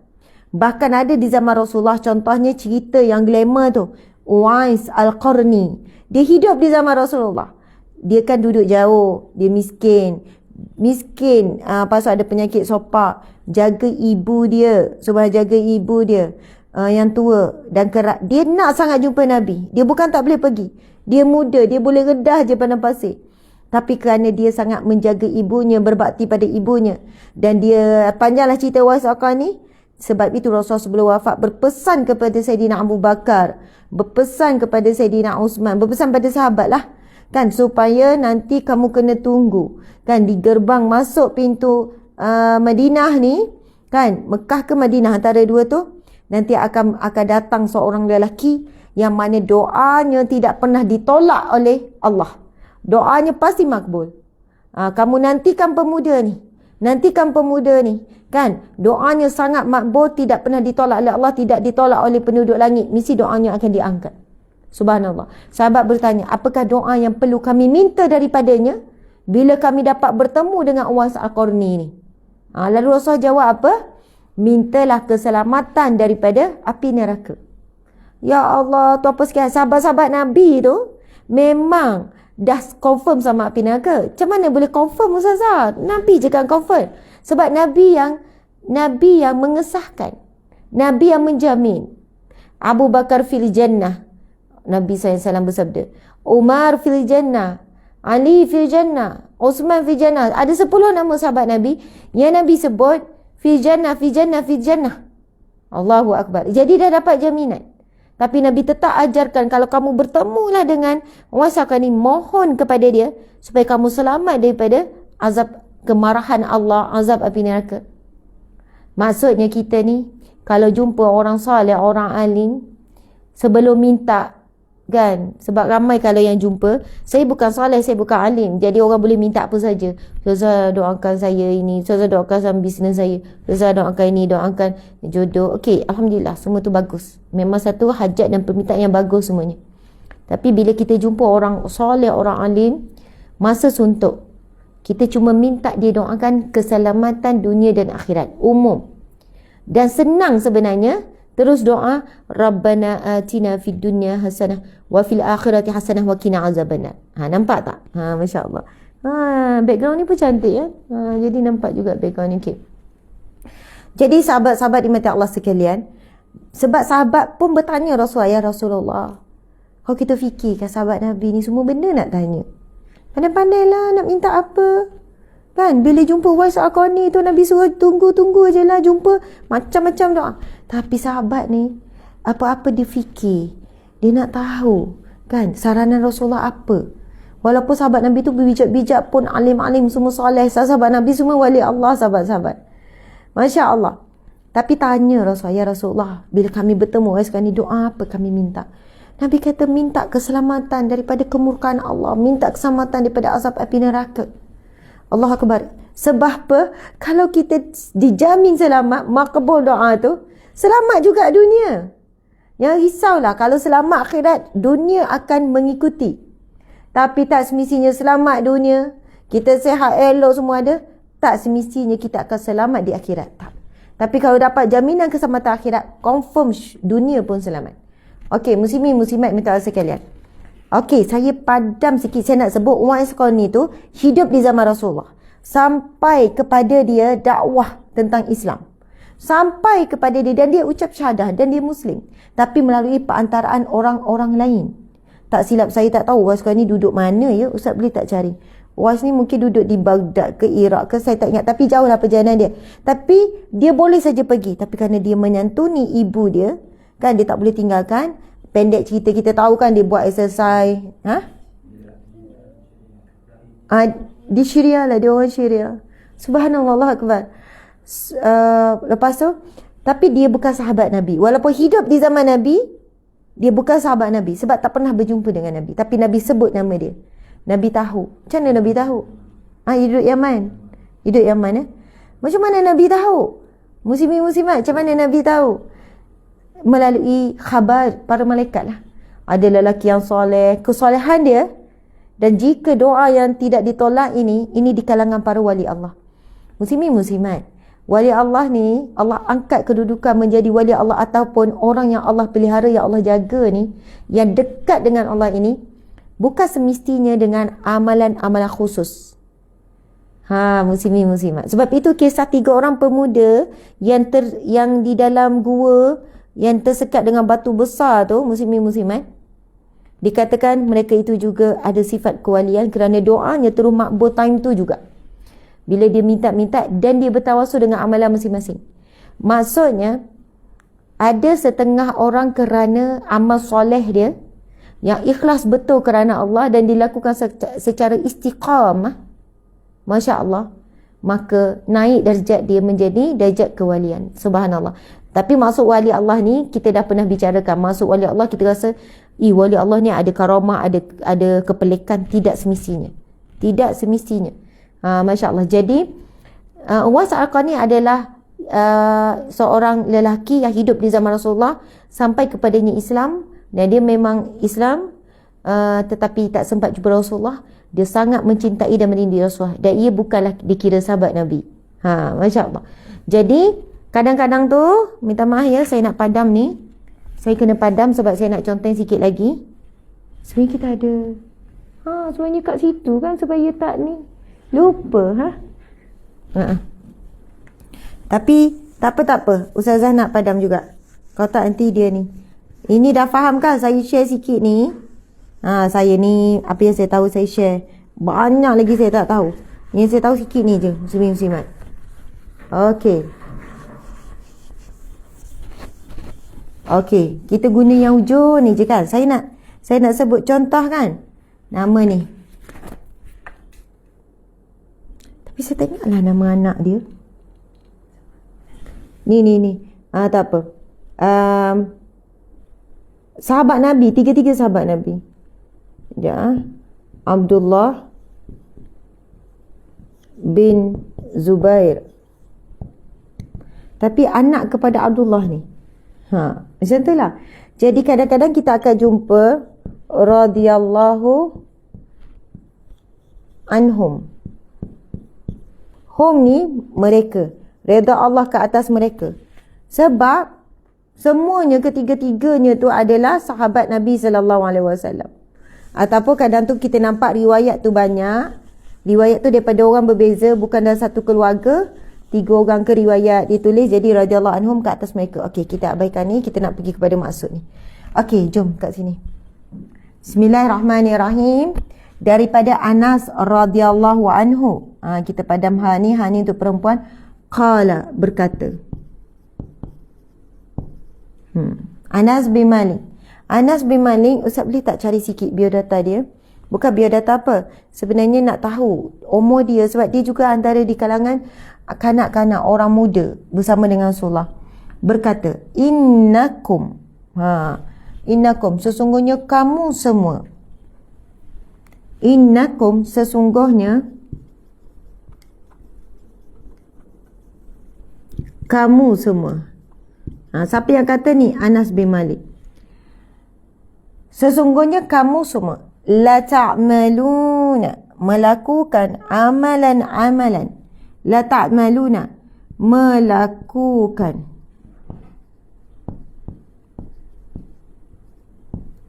Bahkan ada di zaman Rasulullah, contohnya cerita yang glamour tu. Uwais Al-Qarni. Dia hidup di zaman Rasulullah. Dia kan duduk jauh. Dia miskin. Pasal ada penyakit sopak. Jaga ibu dia. Sebab jaga ibu dia. Yang tua dan kerak. Dia nak sangat jumpa Nabi. Dia bukan tak boleh pergi. Dia muda. Dia boleh redah je padang pasir. Tapi kerana dia sangat menjaga ibunya. Berbakti pada ibunya. Dan dia panjanglah cerita Uwais Al-Qarni. Sebab itu Rasulullah sebelum wafat berpesan kepada Sayyidina Abu Bakar. Berpesan kepada Sayyidina Uthman. Berpesan pada sahabat lah. Kan supaya nanti kamu kena tunggu kan di gerbang masuk pintu Madinah ni kan, Mekah ke Madinah antara dua tu, nanti akan datang seorang lelaki yang mana doanya tidak pernah ditolak oleh Allah. Doanya pasti makbul. Kamu nantikan pemuda ni kan, doanya sangat makbul, tidak pernah ditolak oleh Allah, tidak ditolak oleh penduduk langit, mesti doanya akan diangkat. Subhanallah. Sahabat bertanya, apakah doa yang perlu kami minta daripadanya bila kami dapat bertemu dengan Uwais Al-Qarni ni? Lalu Rasulullah jawab apa? Mintalah keselamatan daripada api neraka. Ya Allah, tu apa sekian? Sahabat-sahabat Nabi tu memang dah confirm sama api neraka. Macam mana boleh confirm Ustazah? Nabi je kan confirm. Sebab Nabi yang mengesahkan. Nabi yang menjamin. Abu Bakar fil jannah. Nabi SAW bersabda, Umar fil jannah, Ali fil jannah, Uthman fil jannah. Ada 10 nama sahabat Nabi yang Nabi sebut fil jannah, fil jannah, fil jannah. Allahu Akbar. Jadi dah dapat jaminan. Tapi Nabi tetap ajarkan, kalau kamu bertemulah dengan Uwais Al-Qarni, mohon kepada dia supaya kamu selamat daripada azab kemarahan Allah, azab api neraka. Maksudnya kita ni kalau jumpa orang soleh, orang alim, sebelum minta kan, sebab ramai kalau yang jumpa, saya bukan soleh, saya bukan alim, jadi orang boleh minta apa saja. Ustazah doakan saya ini, Ustazah doakan bisnes saya, Ustazah doakan ini, doakan jodoh. Okey, Alhamdulillah, semua tu bagus. Memang satu hajat dan permintaan yang bagus semuanya. Tapi bila kita jumpa orang soleh, orang alim, masa suntuk, kita cuma minta dia doakan keselamatan dunia dan akhirat, umum. Dan senang sebenarnya. Terus doa, Rabbana atina fid dunya hasanah wa fil akhirati hasanah wa qina azabannar. Nampak tak? Masya-Allah. Background ni pun cantik ya. Jadi nampak juga background ni. Okay. Jadi sahabat-sahabat dimati Allah sekalian, sebab sahabat pun bertanya Rasulullah, ya Rasulullah, kalau kita fikirkan sahabat Nabi ni semua benda nak tanya. Pandai-pandailah nak minta apa. Kan, bila jumpa Uwais Al-Qarni tu Nabi suruh tunggu je lah, jumpa macam-macam doa. Tapi sahabat ni apa-apa dia fikir, dia nak tahu kan saranan Rasulullah apa. Walaupun sahabat Nabi tu bijak-bijak pun, alim-alim semua soleh, sahabat Nabi semua wali Allah, sahabat-sahabat. Masya Allah. Tapi tanya Rasulullah, ya Rasulullah, bila kami bertemu Uwais Al-Qarni, doa apa kami minta? Nabi kata minta keselamatan daripada kemurkaan Allah, minta keselamatan daripada azab api neraka. Allah Akbar. Sebab apa? Kalau kita dijamin selamat, makbul doa tu, selamat juga dunia. Yang risaulah, kalau selamat akhirat, dunia akan mengikuti. Tapi tak semestinya selamat dunia, kita sihat elok semua ada, tak semestinya kita akan selamat di akhirat. Tak. Tapi kalau dapat jaminan keselamatan akhirat, confirm dunia pun selamat. Okey, muslimin muslimat minta sekalian. Okey, saya padam sikit, saya nak sebut Uwais Al-Qarni tu hidup di zaman Rasulullah. Sampai kepada dia dakwah tentang Islam. sampai kepada dia dan dia ucap syahadah dan dia Muslim, tapi melalui perantaraan orang-orang lain. Tak silap saya, tak tahu Uwais sekarang ni duduk mana ya, Ustaz boleh tak cari? Uwais ni mungkin duduk di Baghdad ke Iraq ke, saya tak ingat, tapi jauh lah perjalanan dia. Tapi dia boleh saja pergi, tapi kerana dia menyantuni ibu dia, kan, dia tak boleh tinggalkan. Pendek cerita, kita tahu kan dia buat exercise. Di Syria lah, dia orang Syria. Subhanallah, Allah Akbar. Lepas tu, tapi dia bukan sahabat Nabi. Walaupun hidup di zaman Nabi, dia bukan sahabat Nabi sebab tak pernah berjumpa dengan Nabi. Tapi Nabi sebut nama dia. Nabi tahu. Macam mana Nabi tahu? Hidup Yaman. Hidup Yaman Macam mana Nabi tahu? Muslimin-muslimat, macam mana Nabi tahu? Melalui khabar para malaikat lah. Ada lelaki yang soleh, kesolehan dia. Dan jika doa yang tidak ditolak ini di kalangan para wali Allah. Muslimin-muslimat, wali Allah ni, Allah angkat kedudukan menjadi wali Allah ataupun orang yang Allah pelihara, yang Allah jaga ni, yang dekat dengan Allah ini, bukan semestinya dengan amalan-amalan khusus. Muslimin-muslimat. Sebab itu kisah 3 orang pemuda yang di dalam gua, yang tersekat dengan batu besar tu, muslimin-muslimat, dikatakan mereka itu juga ada sifat kewalian kerana doanya terus makbul time tu juga. Bila dia minta-minta dan dia bertawasul dengan amalan masing-masing. Maksudnya, ada setengah orang kerana amal soleh dia, yang ikhlas betul kerana Allah dan dilakukan secara istiqamah, Masya Allah, maka naik darjat dia menjadi darjat kewalian. Subhanallah. Tapi maksud wali Allah ni, kita dah pernah bicarakan. Maksud wali Allah, kita rasa, wali Allah ni ada karamah, ada kepelikan. Tidak semestinya. Tidak semestinya. Masya Allah. Jadi, Uwais Al-Qarni adalah seorang lelaki yang hidup di zaman Rasulullah sampai kepadanya Islam. Dan dia memang Islam, tetapi tak sempat jumpa Rasulullah. Dia sangat mencintai dan merindui Rasulullah. Dan ia bukanlah dikira sahabat Nabi. Masya Allah. Jadi, kadang-kadang tu, minta maaf ya, saya nak padam ni. Saya kena padam sebab saya nak conteng sikit lagi. Sebenarnya kita ada. Sebenarnya kat situ kan, supaya tak ni. Lupa, Tapi, tak apa. Ustazah nak padam juga. Kalau tak nanti dia ni. Ini dah faham kan, saya share sikit ni. Saya ni, apa yang saya tahu saya share. Banyak lagi saya tak tahu. Yang saya tahu sikit ni je, muslimin-muslimat. Okey, kita guna yang hujung ni je kan. Saya nak sebut contoh kan. Nama ni. Tapi saya tak ingatlah nama anak dia. Ni. Tak apa. Sahabat Nabi, 3 sahabat Nabi. Abdullah bin Zubair. Tapi anak kepada Abdullah ni. Macam tu lah. Jadi kadang-kadang kita akan jumpa radhiyallahu anhum. Hum ni mereka. Redha Allah ke atas mereka. Sebab semuanya, ketiga-tiganya tu adalah sahabat Nabi SAW. Ataupun kadang tu kita nampak riwayat tu banyak. Riwayat tu daripada orang berbeza, bukan dalam satu keluarga. 3 orang ke riwayat ditulis, jadi radhiyallahu anhum ke atas mereka. Okey, kita abaikan ni, kita nak pergi kepada maksud ni. Okey, jom kat sini. Bismillahirrahmanirrahim. Daripada Anas radhiyallahu anhu. Kita padam ni untuk perempuan. Qala, berkata. Anas bin Malik. Anas bin Malik, Ustaz boleh tak cari sikit biodata dia? Bukan biodata apa. Sebenarnya nak tahu umur dia, sebab dia juga antara di kalangan kanak-kanak orang muda bersama dengan Rasulullah. Berkata, innakum, sesungguhnya kamu semua. Innakum, sesungguhnya kamu semua. Siapa yang kata ni? Anas bin Malik. Sesungguhnya kamu semua la ta'maluna, melakukan amalan-amalan. La ta'maluna, melakukan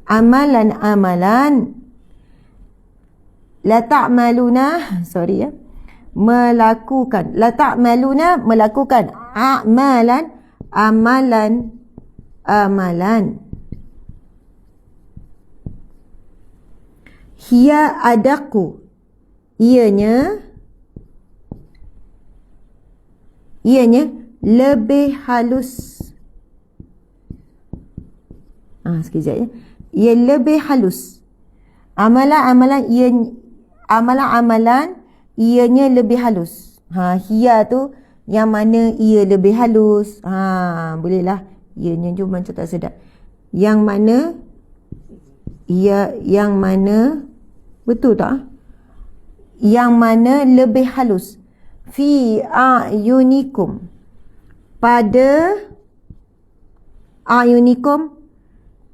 amalan-amalan. La ta'maluna, melakukan. La ta'maluna, melakukan. A'malan, amalan. Amalan. Hiya adaku, ianya lebih halus. Sekejap ya. Ia lebih halus. Amalan-amalan ianya lebih halus. Hiya tu yang mana ia lebih halus. Bolehlah. Ianya je macam tak sedap. Yang mana yang mana betul tak? Yang mana lebih halus. Fi a'yunikum, pada a'yunikum,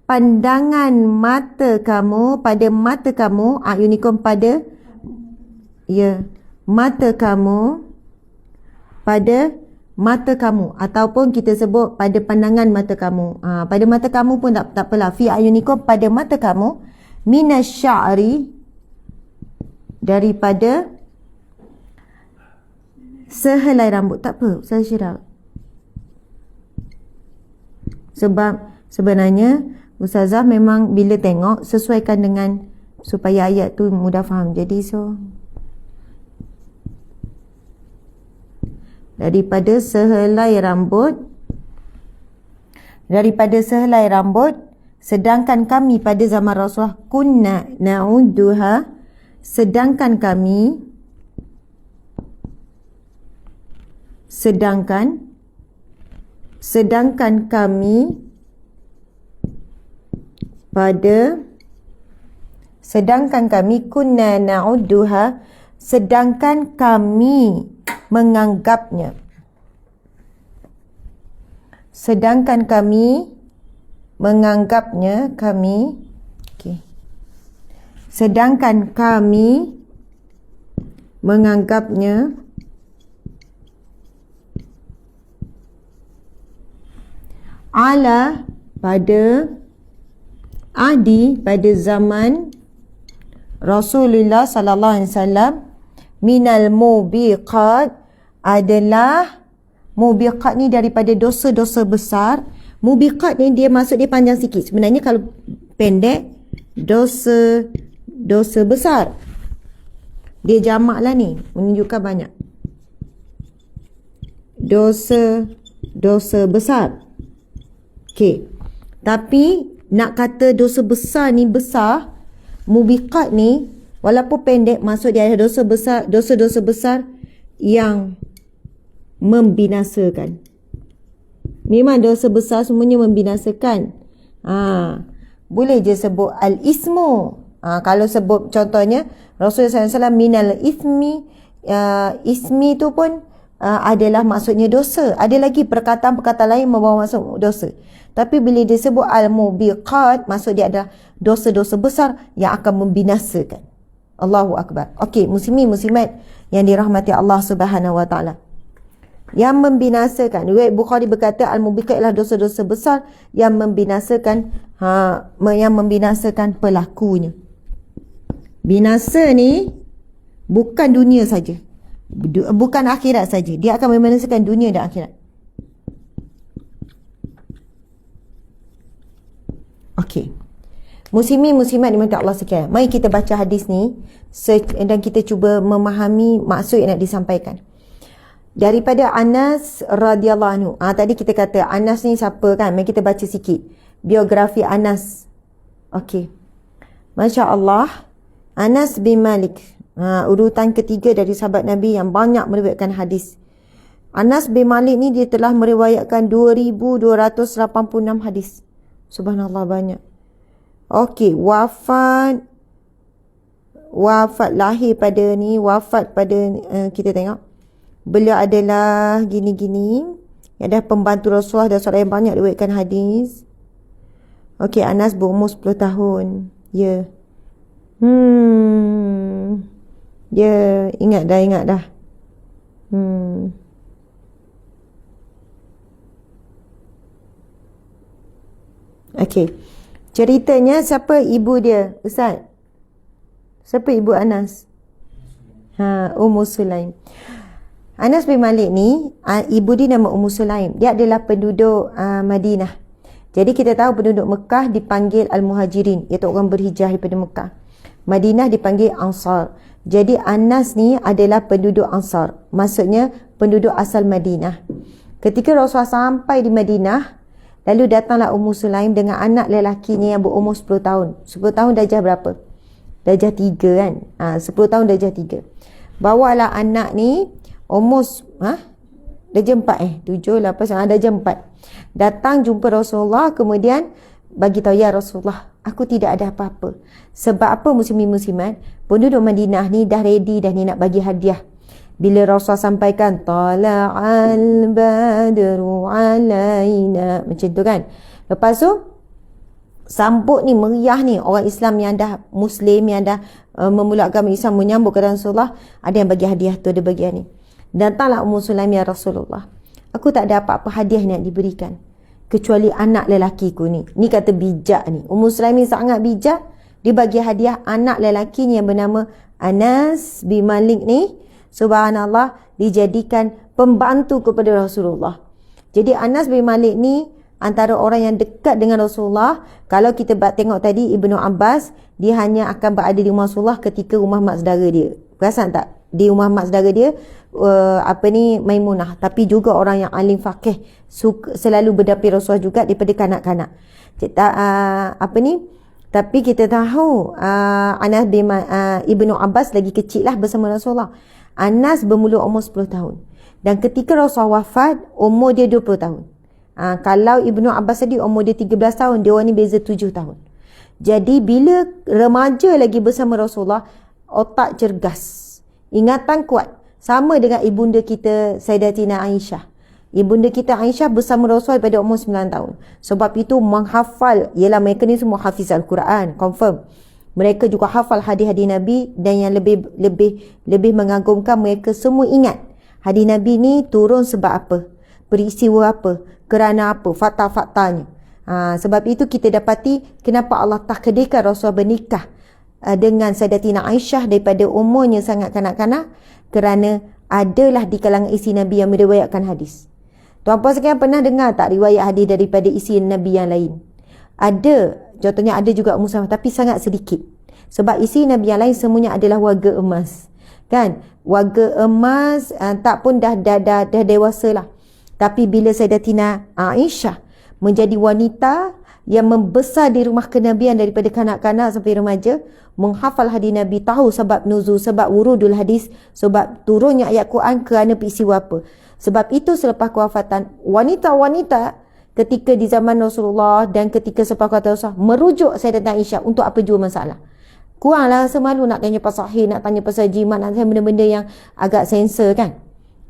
pandangan mata kamu, pada mata kamu. A'yunikum, pada mata kamu, pada mata kamu, ataupun kita sebut pada pandangan mata kamu. Pada mata kamu pun tak apalah. Fi a'yunikum, pada mata kamu, minasy'ari, daripada sehelai rambut. Tak apa, saya syirah. Sebab sebenarnya Ustazah memang bila tengok sesuaikan dengan supaya ayat tu mudah faham. Jadi daripada sehelai rambut, sedangkan kami pada zaman Rasulullah kunna na'udduha, sedangkan kami kunna na'udduha, sedangkan kami menganggapnya. Sedangkan kami menganggapnya, sedangkan kami menganggapnya ala, pada pada zaman Rasulullah sallallahu alaihi wasallam, minal mubiqat, adalah mubiqat ni daripada dosa-dosa besar. Mubiqat ni dia maksud dia panjang sikit. Sebenarnya kalau pendek, dosa besar. Dia jamak lah ni, menunjukkan banyak. Dosa besar. Okey. Tapi nak kata dosa besar ni besar, mubiqat ni walaupun pendek, maksud dia ada dosa-dosa besar yang membinasakan. Memang dosa besar semuanya membinasakan. Boleh je sebut al-ismu. Kalau sebut contohnya Rasulullah SAW minal ismi, ismi tu pun adalah maksudnya dosa. Ada lagi perkataan-perkataan lain membawa maksud dosa. Tapi bila disebut al-mubiqat, maksud dia adalah dosa-dosa besar yang akan membinasakan. Allahu Akbar. Okey, muslimin muslimat yang dirahmati Allah Subhanahu wa taala. Yang membinasakan. Riwayat Bukhari berkata al-mubiqat ialah dosa-dosa besar yang membinasakan pelakunya. Binasa ni bukan dunia saja. Bukan akhirat saja. Dia akan membinasakan dunia dan akhirat. Okey. Muslimin muslimat dimana Allah sekalian. Mari kita baca hadis ni dan kita cuba memahami maksud yang nak disampaikan. Daripada Anas radhiyallahu anhu. Tadi kita kata Anas ni siapa kan? Mari kita baca sikit biografi Anas. Okey. Masya-Allah. Anas bin Malik. Urutan ketiga dari sahabat Nabi yang banyak meriwayatkan hadis. Anas bin Malik ni dia telah meriwayatkan 2286 hadis. Subhanallah, banyak. Okey, wafat lahir pada ni, wafat pada kita tengok. Beliau adalah gini-gini. Ada pembantu Rasulullah dan seorang yang banyak riwayatkan hadis. Okey, Anas berumur 10 tahun. Ya. Ya, ingat dah. Okey. Ceritanya siapa ibu dia, Ustaz? Siapa ibu Anas? Ummu Sulaim. Anas bin Malik ni, ibu dia nama Ummu Sulaim. Dia adalah penduduk Madinah. Jadi kita tahu penduduk Mekah dipanggil Al-Muhajirin, iaitu orang berhijrah daripada Mekah. Madinah dipanggil Ansar. Jadi Anas ni adalah penduduk Ansar. Maksudnya penduduk asal Madinah. Ketika Rasulullah sampai di Madinah, lalu datanglah Ummu Sulaim dengan anak lelakinya yang berumur 10 tahun. 10 tahun darjah berapa? Darjah 3 kan? 10 tahun darjah 3. Bawalah anak ni umur darjah 4 7, 8, darjah 4. Datang jumpa Rasulullah, kemudian bagi tahu, ya Rasulullah, aku tidak ada apa-apa. Sebab apa muslimin-muslimat? Penduduk Madinah ni dah ready dah ni nak bagi hadiah. Bila Rasulullah sampaikan tala'al badru alaina, macam tu kan. Lepas tu sambut ni meriah ni orang Islam yang dah Muslim, yang dah memeluk agama Islam, menyambut kata Rasulullah. Ada yang bagi hadiah tu, ada bagi ni. Datanglah Ummu Sulaim, ya Rasulullah, aku tak ada apa-apa hadiah yang diberikan kecuali anak lelakiku ni. Ni kata bijak ni. Ummu Sulaim ni sangat bijak. Dia bagi hadiah anak lelakinya yang bernama Anas bin Malik ni. Subhanallah, dijadikan pembantu kepada Rasulullah. Jadi Anas bin Malik ni antara orang yang dekat dengan Rasulullah. Kalau kita tengok tadi Ibnu Abbas, dia hanya akan berada di rumah Rasulullah ketika rumah mak saudara dia. Perasan tak? Di rumah mak saudara dia Maimunah. Tapi juga orang yang alim faqih, selalu berdapil Rasulullah juga daripada kanak-kanak. Tapi kita tahu Anas bin Ibnu Abbas lagi kecil lah bersama Rasulullah. Anas bermula umur 10 tahun. Dan ketika Rasulullah wafat, umur dia 20 tahun. Kalau Ibnu Abbas tadi umur dia 13 tahun, dia orang ni beza 7 tahun. Jadi bila remaja lagi bersama Rasulullah, otak cergas, ingatan kuat. Sama dengan ibunda kita Sayyidatina Aisyah. Ibunda kita Aisyah bersama Rasulullah pada umur 9 tahun. Sebab itu menghafal, ialah mereka ni semua hafiz Al-Quran, confirm. Mereka juga hafal hadis-hadis Nabi, dan yang lebih mengagumkan, mereka semua ingat hadis Nabi ni turun sebab apa, peristiwa apa, kerana apa, fakta-faktanya. Sebab itu kita dapati kenapa Allah takdirkan Rasulullah bernikah dengan Sayyidatina Aisyah daripada umurnya sangat kanak-kanak, kerana adalah di kalangan isi Nabi yang meriwayatkan hadis. Tuan-puan sekalian, pernah dengar tak riwayat hadis daripada isi Nabi yang lain? Ada. Contohnya ada juga Ummu Salamah, tapi sangat sedikit. Sebab isi Nabi yang lain semuanya adalah warga emas. Kan? Warga emas, tak pun dah dewasa lah. Tapi bila Sayyidatina Aisyah menjadi wanita yang membesar di rumah kenabian daripada kanak-kanak sampai remaja, menghafal hadis Nabi, tahu sebab nuzul, sebab wurudul hadis, sebab turunnya ayat Quran kerana peristiwa apa. Sebab itu selepas kewafatan, wanita-wanita ketika di zaman Rasulullah dan ketika selepas kewafatan Rasulullah merujuk Sayyidatina Aisyah untuk apa jua masalah. Kuranglah rasa malu nak tanya pasal sahih, nak tanya pasal jimat, nak tanya benda-benda yang agak sensor kan.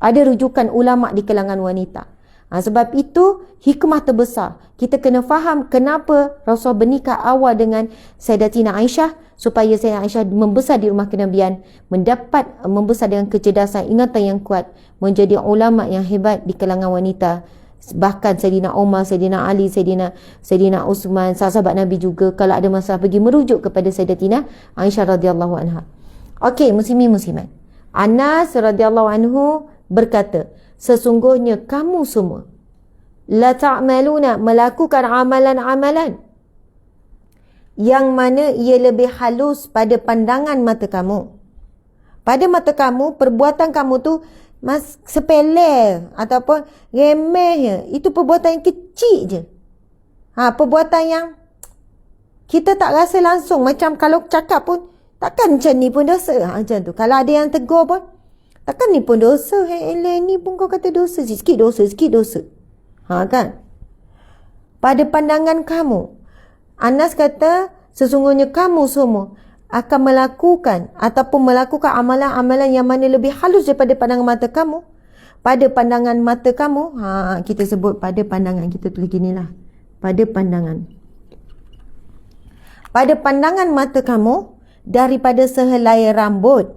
Ada rujukan ulama di kalangan wanita. Sebab itu hikmah terbesar. Kita kena faham kenapa Rasulullah bernikah awal dengan Sayyidatina Aisyah, supaya Sayyidatina Aisyah membesar di rumah kenabian, membesar dengan kecerdasan, ingatan yang kuat, menjadi ulama yang hebat di kalangan wanita. Bahkan Sayyidina Umar, Sayyidina Ali, Sayyidina Uthman, sahabat Nabi juga kalau ada masalah pergi merujuk kepada Sayyidatina Aisyah radhiyallahu anha. Okey, muslimin muslimat. Anas radhiyallahu anhu berkata, sesungguhnya kamu semua la ta'maluna, melakukan amalan-amalan yang mana ia lebih halus pada pandangan mata kamu. Pada mata kamu, perbuatan kamu tu sepele ataupun remeh je. Itu perbuatan yang kecil je. Perbuatan yang kita tak rasa langsung. Macam kalau cakap pun, takkan macam ni pun dosa. Macam tu. Kalau ada yang tegur pun, takkan ni pun dosa. Ni pun kau kata dosa. Sikit dosa. Kan? Pada pandangan kamu. Anas kata, sesungguhnya kamu semua akan melakukan ataupun melakukan amalan-amalan yang mana lebih halus daripada pandangan mata kamu. Pada pandangan mata kamu, kita sebut pada pandangan, kita tulis ginilah. Pada pandangan. Pada pandangan mata kamu, daripada sehelai rambut.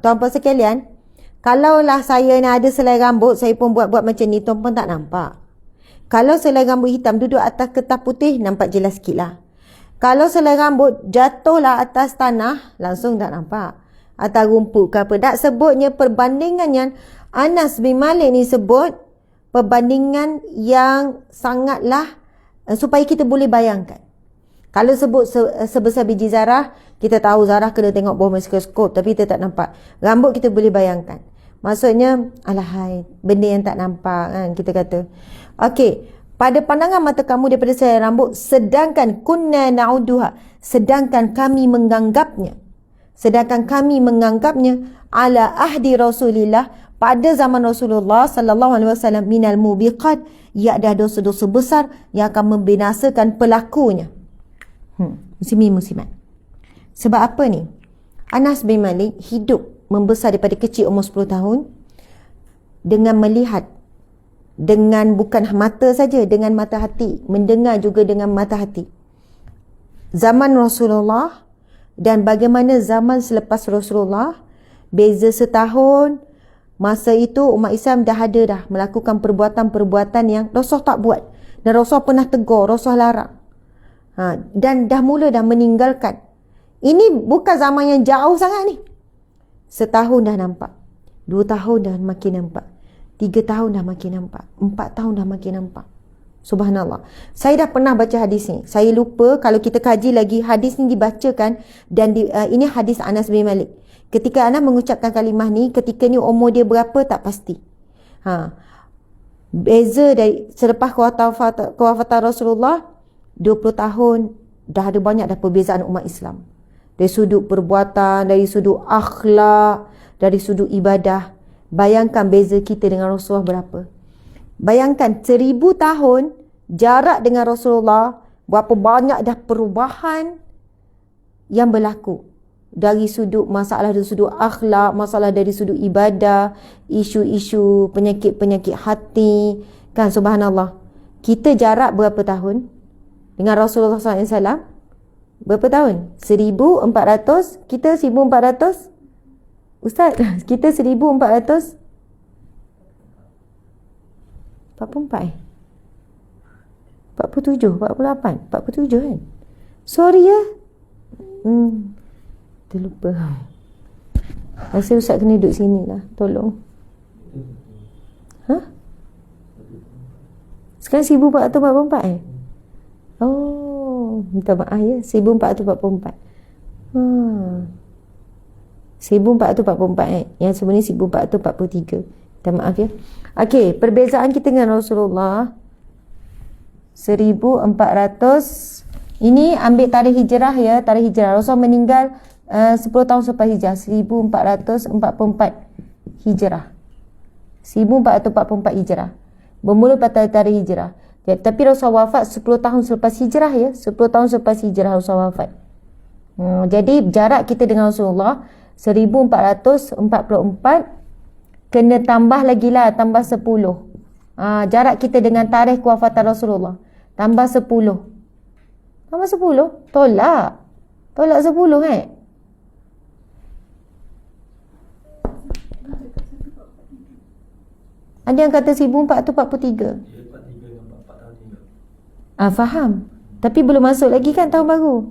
Tuan-puan sekalian, kalaulah saya ni ada selai rambut, saya pun buat macam ni, tuan-puan tak nampak. Kalau selai rambut hitam duduk atas kertas putih, nampak jelas sikit lah. Kalau selai rambut jatuhlah atas tanah, langsung tak nampak. atas rumput ke apa. Tak sebutnya perbandingan yang Anas bin Malik ni sebut perbandingan yang sangatlah supaya kita boleh bayangkan. Kalau sebut sebesar biji zarah, kita tahu zarah kena tengok bawah mikroskop tapi kita tak nampak. Rambut kita boleh bayangkan. Maksudnya, alahai, benda yang tak nampak kan kita kata. Okey, pada pandangan mata kamu daripada saya rambut, sedangkan kunna na'uduha, sedangkan kami menganggapnya ala ahdi Rasulillah, pada zaman Rasulullah sallallahu alaihi wasallam, minal mubiqat, ia ada dosa-dosa besar yang akan membinasakan pelakunya. Muslimin-muslimat. Sebab apa ni? Anas bin Malik hidup membesar daripada kecil umur 10 tahun dengan melihat, dengan bukan mata saja, dengan mata hati, mendengar juga dengan mata hati zaman Rasulullah dan bagaimana zaman selepas Rasulullah. Beza setahun. Masa itu umat Islam dah ada dah melakukan perbuatan-perbuatan yang Rasul tak buat, dan Rasul pernah tegur, Rasul larang. Dan dah mula dah meninggalkan. Ini bukan zaman yang jauh sangat ni. Setahun dah nampak, 2 tahun dah makin nampak, 3 tahun dah makin nampak, 4 tahun dah makin nampak. Subhanallah. Saya dah pernah baca hadis ni. Saya lupa, kalau kita kaji lagi, hadis ni dibacakan dan ini hadis Anas bin Malik. Ketika Anas mengucapkan kalimah ni, ketika ni umur dia berapa tak pasti. Beza dari selepas kewafatan Rasulullah 20 tahun, dah ada banyak dah perbezaan umat Islam. Dari sudut perbuatan, dari sudut akhlak, dari sudut ibadah. Bayangkan beza kita dengan Rasulullah berapa. Bayangkan 1000 tahun jarak dengan Rasulullah, berapa banyak dah perubahan yang berlaku. Dari sudut masalah, dari sudut akhlak, masalah dari sudut ibadah, isu-isu penyakit-penyakit hati. Kan, subhanallah. Kita jarak berapa tahun dengan Rasulullah SAW? Berapa tahun? 1400, kita 1400. Ustaz, kita 1400 44 47, 48, 47 kan? Sorry ya. Terlupa. Rasa Ustaz kena duduk sini lah. Tolong. Sekarang 1444 Oh, minta maaf ya. 1444. 1444 Yang sebenarnya 1443. Minta maaf ya. Okey, perbezaan kita dengan Rasulullah 1400. Ini ambil tarikh hijrah ya, tarikh hijrah. Rasul meninggal 10 tahun selepas hijrah, 1444 hijrah. 1444 hijrah. Bermula pada tarikh hijrah. Ya, tapi Rasul wafat 10 tahun selepas hijrah ya. 10 tahun selepas hijrah Rasul wafat. Jadi jarak kita dengan Rasulullah 1444, kena tambah lagi lah, tambah 10. Jarak kita dengan tarikh kewafatan Rasulullah tambah 10. Tambah 10? Tolak 10 kan? Ada yang kata 1443. Faham. Tapi belum masuk lagi kan tahun baru?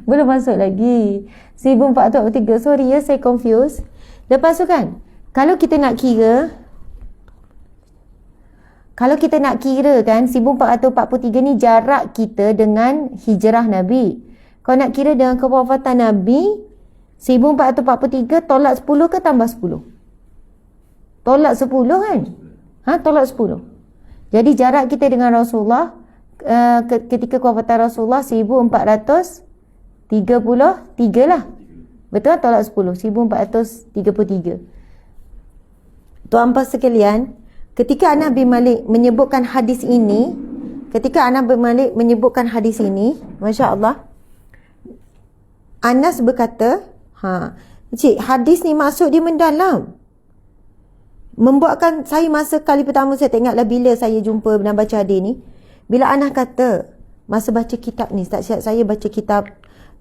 Belum masuk lagi. 1443. Sorry ya, saya confuse. Lepas tu kan, kalau kita nak kira kan 1443 ni jarak kita dengan hijrah Nabi. Kalau nak kira dengan kewafatan Nabi 1443, tolak 10 ke tambah 10? Tolak 10 kan? Tolak 10. Jadi jarak kita dengan Rasulullah ketika kewafatan Rasulullah 1433 lah. Betul? Tolak 10, 1433. Tuan-tuan sekalian, ketika Anas bin Malik menyebutkan hadis ini, Masya Allah, Anas berkata, cik, hadis ni maksud dia mendalam. Membuatkan saya masa kali pertama saya tak ingatlah bila saya jumpa dan baca hadis ni. Bila Anas kata, masa baca kitab ni, tak silap saya baca kitab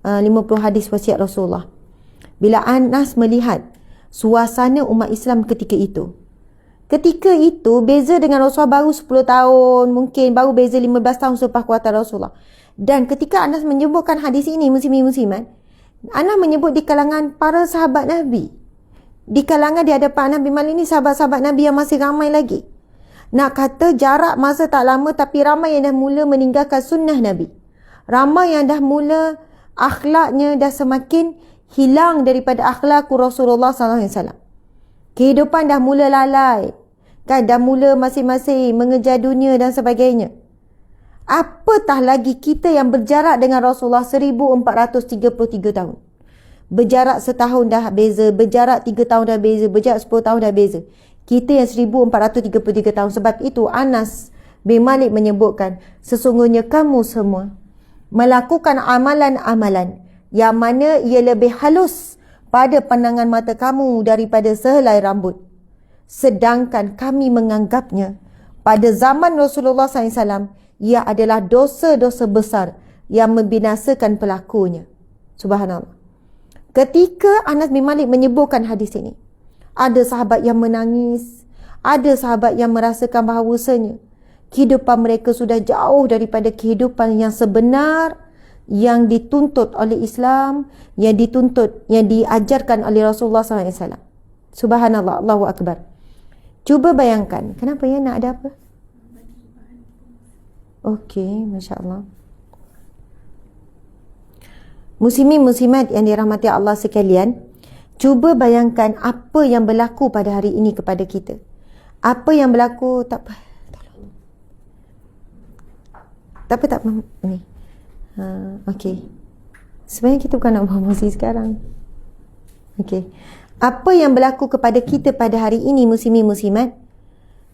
50 hadis wasiat Rasulullah. Bila Anas melihat suasana umat Islam ketika itu. Ketika itu beza dengan Rasulullah baru 10 tahun, mungkin baru beza 15 tahun selepas kewafatan Rasulullah. Dan ketika Anas menyebutkan hadis ini, muslimin-muslimat, Ana menyebut di kalangan para sahabat Nabi. Di kalangan di hadapan Nabi Malik ni sahabat-sahabat Nabi yang masih ramai lagi. Nak kata jarak masa tak lama tapi ramai yang dah mula meninggalkan sunnah Nabi. Ramai yang dah mula akhlaknya dah semakin hilang daripada akhlak Rasulullah SAW. Kehidupan dah mula lalai. Kan dah mula masing-masing mengejar dunia dan sebagainya. Apatah lagi kita yang berjarak dengan Rasulullah 1433 tahun. Berjarak setahun dah beza, berjarak 3 tahun dah beza, berjarak 10 tahun dah beza. Kita yang 1433 tahun. Sebab itu Anas bin Malik menyebutkan, sesungguhnya kamu semua melakukan amalan-amalan yang mana ia lebih halus pada pandangan mata kamu daripada sehelai rambut. Sedangkan kami menganggapnya pada zaman Rasulullah SAW, ia adalah dosa-dosa besar yang membinasakan pelakunya. Subhanallah. Ketika Anas bin Malik menyebutkan hadis ini, ada sahabat yang menangis, ada sahabat yang merasakan bahawasanya kehidupan mereka sudah jauh daripada kehidupan yang sebenar, yang dituntut oleh Islam, yang dituntut, yang diajarkan oleh Rasulullah SAW. Subhanallah, Allahu Akbar. Cuba bayangkan, kenapa ya nak ada apa? Okey, Masya Allah. Muslimin muslimat yang dirahmati Allah sekalian, cuba bayangkan apa yang berlaku pada hari ini kepada kita. Apa yang berlaku, tak apa, tolong. Tak apa, ni. Okey. Sebenarnya kita bukan nak promosi sekarang. Okey. Apa yang berlaku kepada kita pada hari ini, muslimin muslimat,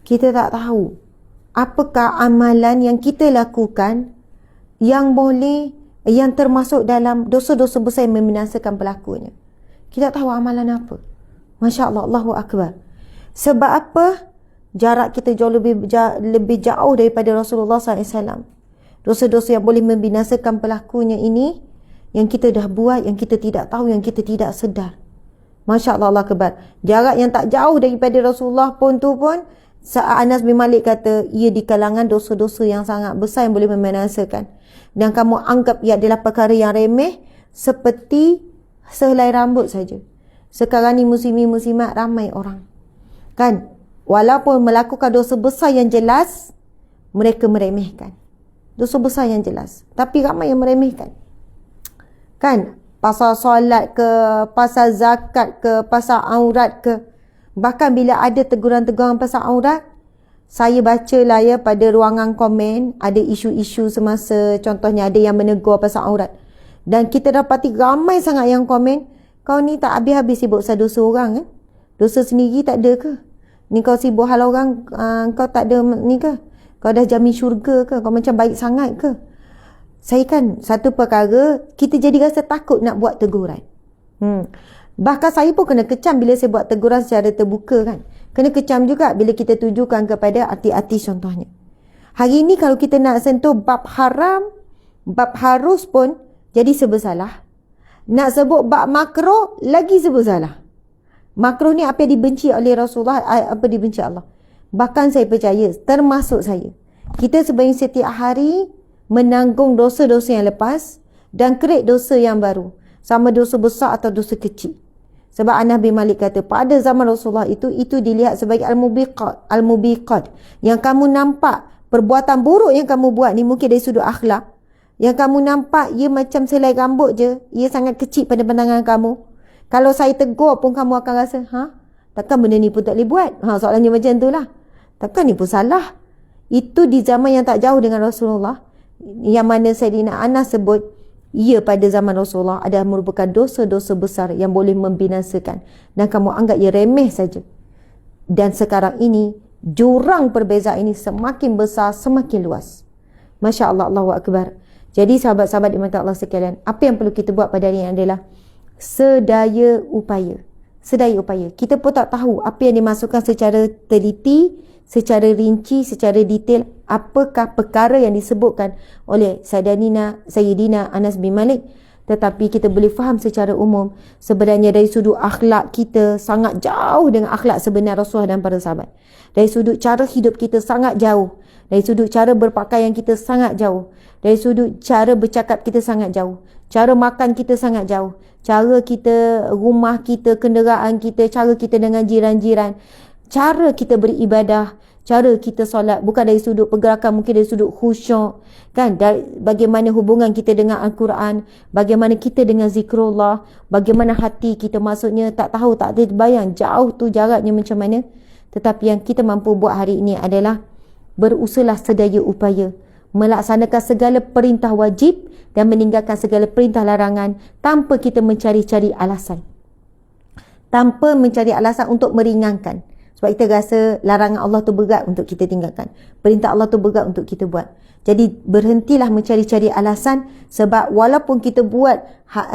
kita tak tahu. Apakah amalan yang kita lakukan yang boleh, yang termasuk dalam dosa-dosa besar yang membinasakan pelakunya. Kita tak tahu amalan apa. Masya Allah, Allahu Akbar. Sebab apa? Jarak kita jauh lebih jauh daripada Rasulullah SAW. Dosa-dosa yang boleh membinasakan pelakunya ini, yang kita dah buat, yang kita tidak tahu, yang kita tidak sedar. Masya Allah, Allah Akbar. Jarak yang tak jauh daripada Rasulullah pun tu pun, Anas bin Malik kata, ia di kalangan dosa-dosa yang sangat besar yang boleh membinasakan. Dan kamu anggap ia adalah perkara yang remeh, seperti sehelai rambut saja. Sekarang ni muslimin muslimat ramai orang, kan, walaupun melakukan dosa besar yang jelas, mereka meremehkan. Dosa besar yang jelas, tapi ramai yang meremehkan. Kan, pasal solat ke, pasal zakat ke, pasal aurat ke. Bahkan bila ada teguran-teguran pasal aurat, saya bacalah ya pada ruangan komen, ada isu-isu semasa, contohnya ada yang menegur pasal aurat. Dan kita dapati ramai sangat yang komen, kau ni tak habis-habis sibuk pasal dosa orang, dosa sendiri tak ada ke? Ni kau sibuk hal orang, kau tak ada ni ke? Kau dah jamin syurga ke? Kau macam baik sangat ke? Saya kan, satu perkara, kita jadi rasa takut nak buat teguran. Bahkan saya pun kena kecam bila saya buat teguran secara terbuka, kan. Kena kecam juga bila kita tujukan kepada artis-artis contohnya. Hari ini kalau kita nak sentuh bab haram, bab harus pun jadi serba salah. Nak sebut bab makruh lagi serba salah. Makruh ni apa yang dibenci oleh Rasulullah, apa dibenci Allah. Bahkan saya percaya, termasuk saya, kita sebenarnya setiap hari menanggung dosa-dosa yang lepas dan create dosa yang baru. Sama dosa besar atau dosa kecil. Sebab Anas bin Malik kata, pada zaman Rasulullah itu dilihat sebagai al-mubiqat. Yang kamu nampak, perbuatan buruk yang kamu buat ni mungkin dari sudut akhlak. Yang kamu nampak, ia macam selai rambut je. Ia sangat kecil pada pandangan kamu. Kalau saya tegur pun kamu akan rasa, takkan benda ni pun tak boleh buat? Soalannya macam tu lah. Takkan ni pun salah? Itu di zaman yang tak jauh dengan Rasulullah. Yang mana Sayyidina Anas sebut, ia pada zaman Rasulullah adalah merupakan dosa-dosa besar yang boleh membinasakan. Dan kamu anggap ia remeh saja. Dan sekarang ini, jurang perbezaan ini semakin besar, semakin luas. Masya Allah, Allahu Akbar. Jadi sahabat-sahabat dimata Allah sekalian, apa yang perlu kita buat pada hari ini adalah sedaya upaya. Sedaya upaya. Kita pun tak tahu apa yang dimasukkan secara teliti, secara rinci, secara detail, apakah perkara yang disebutkan oleh Sayyidina Anas bin Malik. Tetapi kita boleh faham secara umum, sebenarnya dari sudut akhlak kita sangat jauh dengan akhlak sebenar Rasulullah dan para sahabat. Dari sudut cara hidup kita sangat jauh Dari sudut cara berpakaian kita sangat jauh. Dari sudut cara bercakap kita sangat jauh. Cara makan kita sangat jauh. Cara kita, rumah kita, kenderaan kita, cara kita dengan jiran-jiran. Cara kita beribadah, cara kita solat. Bukan dari sudut pergerakan, mungkin dari sudut khusyuk. Kan? Bagaimana hubungan kita dengan Al-Quran. Bagaimana kita dengan zikrullah. Bagaimana hati kita, maksudnya tak tahu, tak ada bayang. Jauh tu jaraknya macam mana. Tetapi yang kita mampu buat hari ini adalah berusahalah sedaya upaya. Melaksanakan segala perintah wajib dan meninggalkan segala perintah larangan tanpa kita mencari-cari alasan. Tanpa mencari alasan untuk meringankan. Sebab kita rasa larangan Allah tu berat untuk kita tinggalkan. Perintah Allah tu berat untuk kita buat. Jadi berhentilah mencari-cari alasan, sebab walaupun kita buat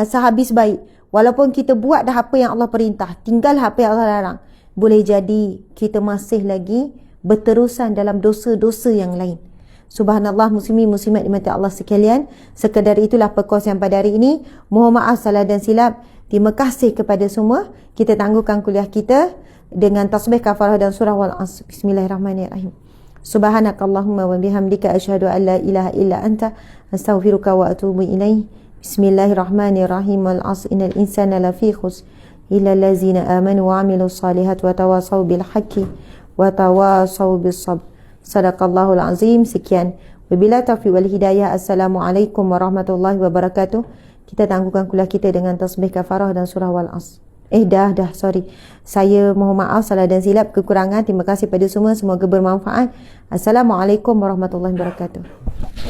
sehabis baik, walaupun kita buat dah apa yang Allah perintah, tinggal apa yang Allah larang, boleh jadi kita masih lagi berterusan dalam dosa-dosa yang lain. Subhanallah, muslimin muslimat dimati Allah sekalian. Sekadar itulah perkongsian pada hari ini. Mohon maaf salah dan silap. Terima kasih kepada semua. Kita tangguhkan kuliah kita dengan tasbih kafarah dan surah Wal-Asr. Bismillahirrahmanirrahim. Subhanakallahumma wa bihamdika asyhadu an la ilaha illa anta astaghfiruka wa atubu ilaih. Bismillahirrahmanirrahim. Wal-Asr innal insana lafi khusr illa allazina amanu wa amilus salihat wa tawasaw bil haqqi wa tawasaw bis sabr. Sadaqallahul azim. Sekian. Wabillahi taufiq wal hidayah. Assalamualaikum warahmatullahi wabarakatuh. Kita tangguhkan kuliah kita dengan tasbih kafarah dan surah Wal-Asr. Sorry. Saya mohon maaf salah dan silap, kekurangan. Terima kasih pada semua. Semoga bermanfaat. Assalamualaikum warahmatullahi wabarakatuh.